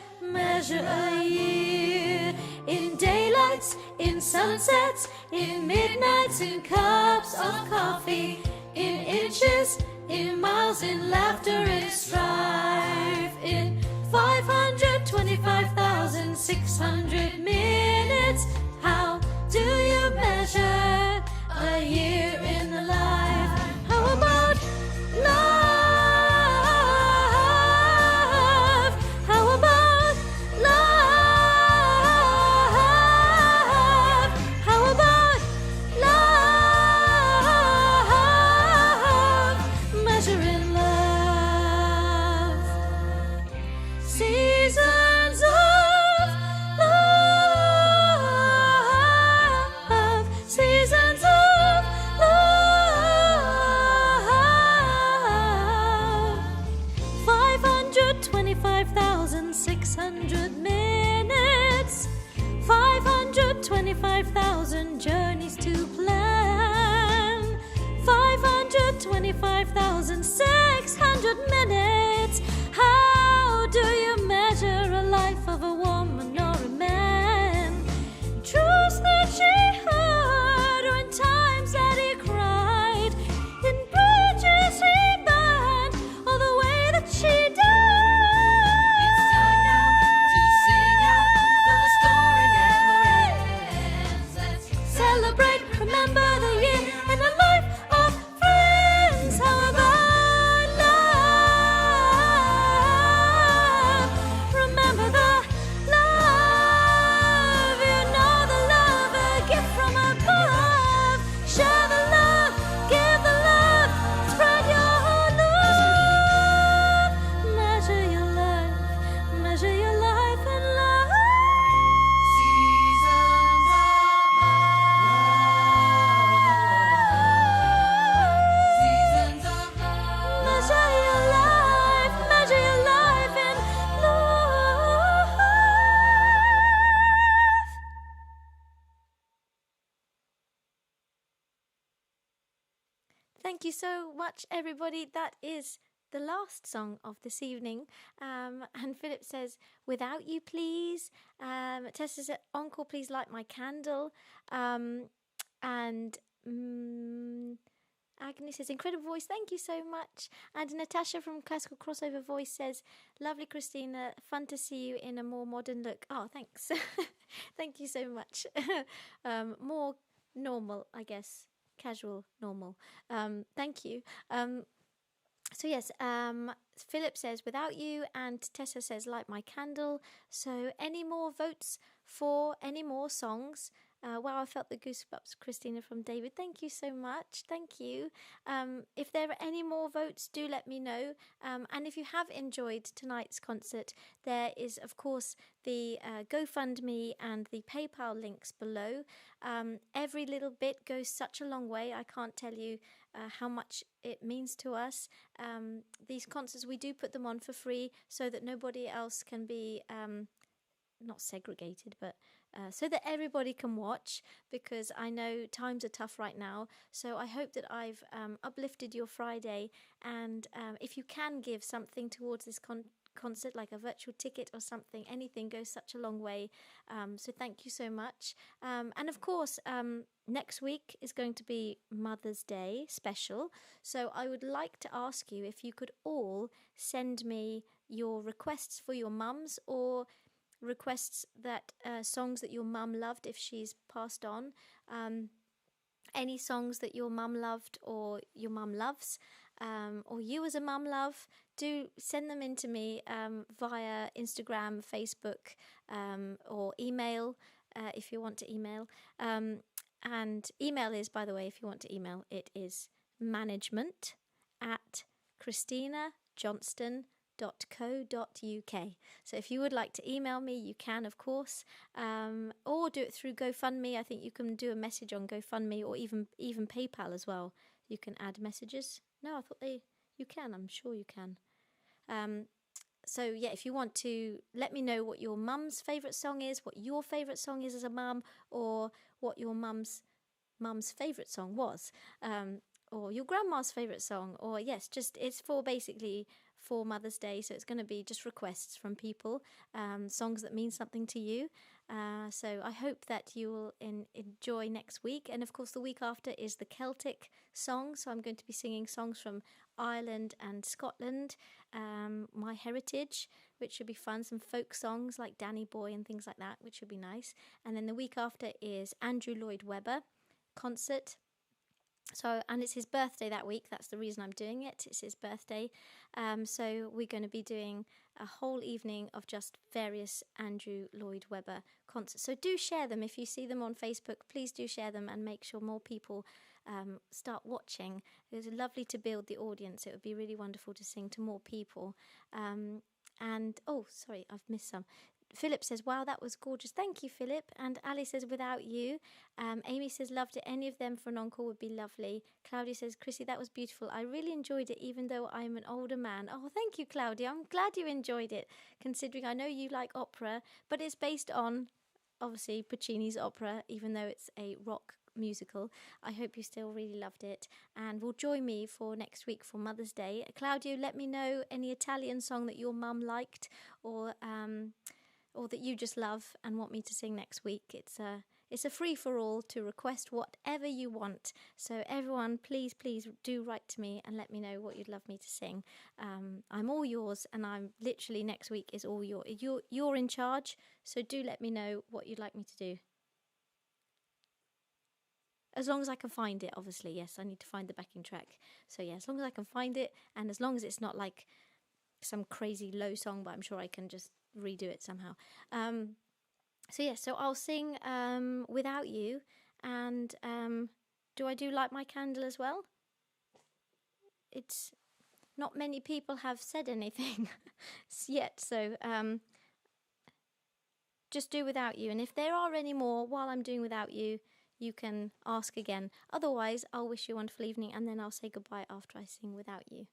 a year? In daylights, in sunsets, in midnights, in cups of coffee, in inches, in miles, in laughter, in strife, in 525,600 minutes. How do you measure a year in the life? How about love? How about love? How about love? Measuring love. Seasons of love. Seasons of love. 525,600 minutes. 525,000 journeys to plan. 525,600 minutes. How do you measure a life of a woman or a man? Truths that she heard, or in times that he cried, in bridges he burned, or the way that she died. It's time now to sing out, though the story never ends. Let's celebrate, remember the year in the life of friends. How about love? Remember the love. You know the love, a gift from above. Share the love, give the love, spread your love. Measure your life in love. Seasons of love. Seasons of love. Measure your life in love. Thank you so much, everybody. That is the last song of this evening. And Philip says, "Without you, please." Tessa says, "Encore, please light my candle." And Agnes says, incredible voice, thank you so much. And Natasha from Classical Crossover Voice says, lovely Christina, fun to see you in a more modern look. Oh, thanks. Thank you so much. More normal, I guess. Casual, normal. Thank you. So yes, Philip says, without you, and Tessa says, light my candle. So any more votes for any more songs? Wow, I felt the goosebumps, Christina from David. Thank you so much. Thank you. If there are any more votes, do let me know. And if you have enjoyed tonight's concert, there is, of course, the GoFundMe and the PayPal links below. Every little bit goes such a long way. I can't tell you how much it means to us. These concerts, we do put them on for free so that nobody else can be not segregated, but so that everybody can watch, because I know times are tough right now. So I hope that I've uplifted your Friday, and if you can give something towards this concert, like a virtual ticket or something, anything goes such a long way. So thank you so much. And of course, next week is going to be Mother's Day special. So I would like to ask you if you could all send me your requests for your mums, or requests that songs that your mum loved if she's passed on, any songs that your mum loved or your mum loves, or you as a mum love, do send them in to me via Instagram, Facebook, or email if you want to email. And email is, by the way, if you want to email, it is management@ChristinaJohnston.co.uk. So if you would like to email me, you can, of course, or do it through GoFundMe. I think you can do a message on GoFundMe, or even PayPal as well. You can add messages. No, I thought you can. I'm sure you can. So yeah, if you want to let me know what your mum's favourite song is, what your favourite song is as a mum, or what your mum's favourite song was, or your grandma's favourite song, or yes, just it's for basically for Mother's Day, so it's going to be just requests from people, songs that mean something to you. So I hope that you will enjoy next week. And of course the week after is the Celtic song, so I'm going to be singing songs from Ireland and Scotland, my heritage, which should be fun, some folk songs like Danny Boy and things like that, which should be nice. And then the week after is Andrew Lloyd Webber concert. So, and it's his birthday that week. That's the reason I'm doing it. It's his birthday. So we're going to be doing a whole evening of just various Andrew Lloyd Webber concerts. So do share them. If you see them on Facebook, please do share them and make sure more people start watching. It was lovely to build the audience. It would be really wonderful to sing to more people. And, oh, sorry, I've missed some. Philip says, wow, that was gorgeous. Thank you, Philip. And Ali says, without you. Amy says, loved it. Any of them for an encore would be lovely. Claudia says, Chrissy, that was beautiful. I really enjoyed it, even though I'm an older man. Oh, thank you, Claudia. I'm glad you enjoyed it, considering I know you like opera, but it's based on, obviously, Puccini's opera, even though it's a rock musical. I hope you still really loved it, and will join me for next week for Mother's Day. Claudia, let me know any Italian song that your mum liked, or that you just love and want me to sing next week. It's a free-for-all to request whatever you want. So everyone, please do write to me and let me know what you'd love me to sing. I'm all yours, and I'm literally next week is all you're in charge. So do let me know what you'd like me to do. As long as I can find it, obviously. Yes, I need to find the backing track. So yeah, as long as I can find it, and as long as it's not like some crazy low song, but I'm sure I can just redo it somehow. So yeah, so I'll sing Without You, and do I do Light My Candle as well? It's not many people have said anything yet, so just do Without You, and if there are any more while I'm doing Without You, you can ask again. Otherwise, I'll wish you a wonderful evening, and then I'll say goodbye after I sing Without You.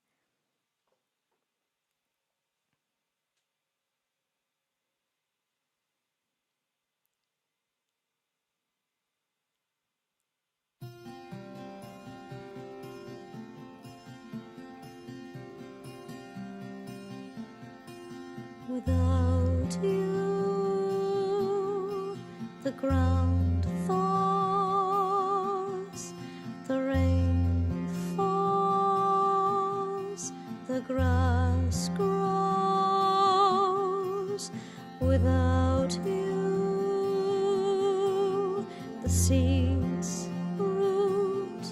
Without you, the ground thaws, the rain falls. without you. The seeds root,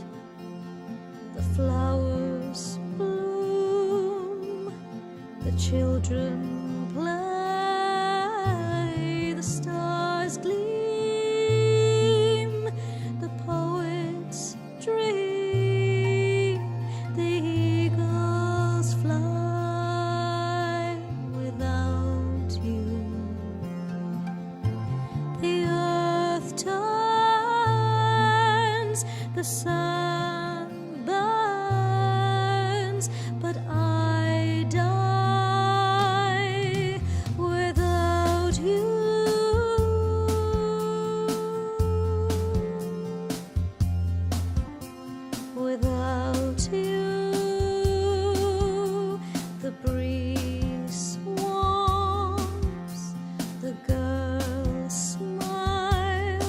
the flowers bloom, the children play, the stars gleam, the poets dream, the eagles fly without you. The earth turns, the sun burns, but I die without you. Without you, the breeze warms, the girl smiles,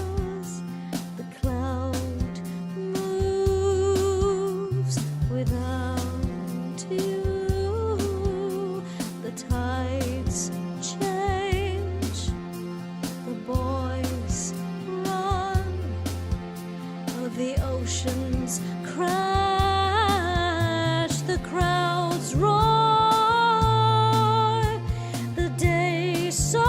the cloud moves. Without you, the tides change, the boys run, the oceans crash, the crowds roar, the day soar,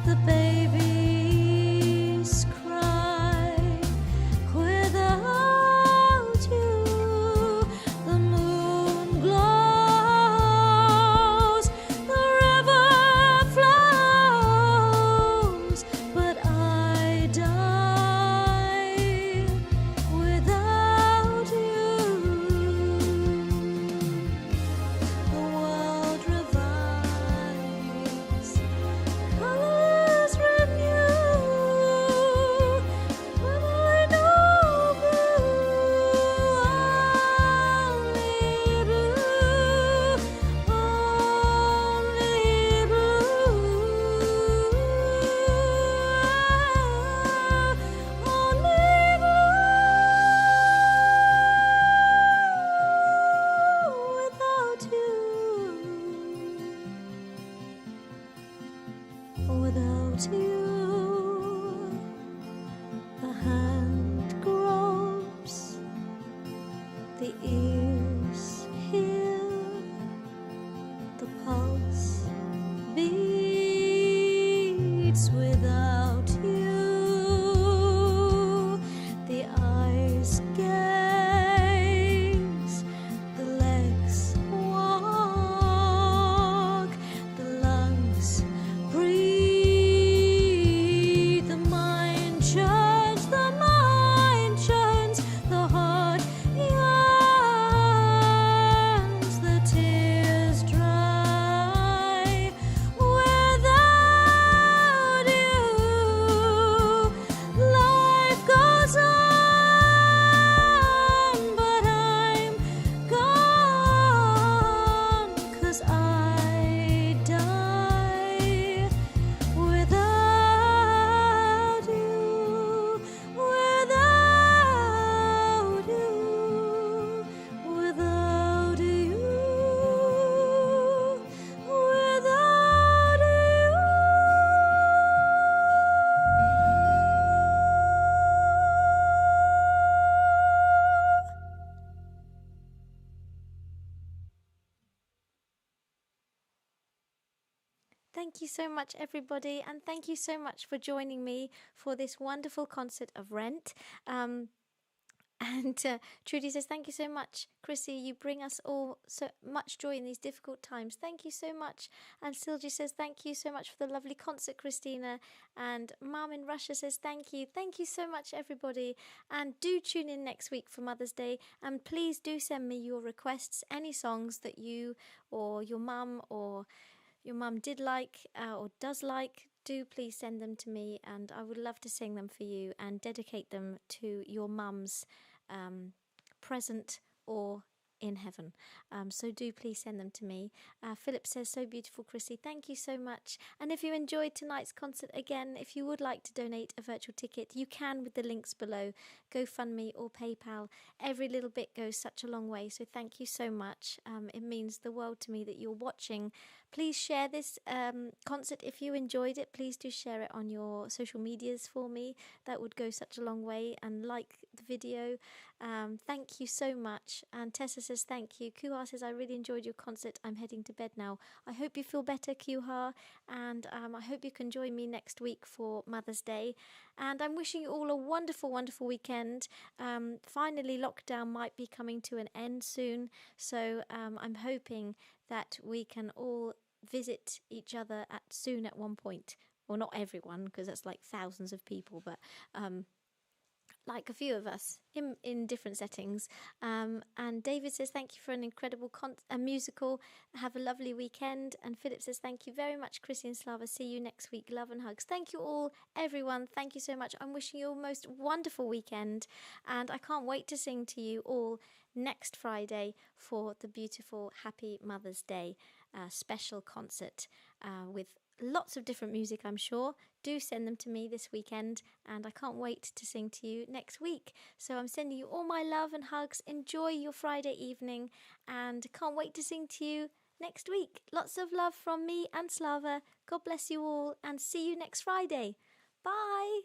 the babies cry. Without you, the moon glows, the river flows, but I die without you. The world revives, colors renew, but I know blue, only blue, only blue, only blue without you. Without you, the hand gropes, the ears hear, the pulse beats. Without you, the eyes gaze, the legs walk, the lungs breathe, the mind churns, the heart yearns, the tears dry. Without you, life goes on, but I'm gone, 'cause I die without you, without you, without you, without you. Thank you so much, everybody, and thank you so much for joining me for this wonderful concert of Rent. And Trudy says, thank you so much, Chrissy. You bring us all so much joy in these difficult times. Thank you so much. And Silji says, thank you so much for the lovely concert, Christina. And Mom in Russia says, thank you. Thank you so much, everybody. And do tune in next week for Mother's Day. And please do send me your requests, any songs that you or your mum did like or does like. Do please send them to me, and I would love to sing them for you and dedicate them to your mum's present or in heaven. So do please send them to me. Philip says, so beautiful, Chrissy. Thank you so much. And if you enjoyed tonight's concert, again, if you would like to donate a virtual ticket, you can with the links below, GoFundMe or PayPal. Every little bit goes such a long way. So thank you so much. It means the world to me that you're watching Please share this concert if you enjoyed it. Please do share it on your social medias for me. That would go such a long way. And like the video. Thank you so much. And Tessa says thank you. Kuha says, I really enjoyed your concert. I'm heading to bed now. I hope you feel better, Kuha. And I hope you can join me next week for Mother's Day. And I'm wishing you all a wonderful, wonderful weekend. Finally, lockdown might be coming to an end soon. So I'm hoping that we can all visit each other soon at one point. Well, not everyone, because that's like thousands of people, but like a few of us in different settings. And David says, thank you for an incredible musical. Have a lovely weekend. And Philip says, thank you very much, Chrissy and Slava. See you next week. Love and hugs. Thank you all, everyone. Thank you so much. I'm wishing you a most wonderful weekend. And I can't wait to sing to you all next Friday for the beautiful Happy Mother's Day special concert with lots of different music, I'm sure. Do send them to me this weekend, and I can't wait to sing to you next week. So I'm sending you all my love and hugs. Enjoy your Friday evening, and can't wait to sing to you next week. Lots of love from me and Slava. God bless you all, and see you next Friday. Bye.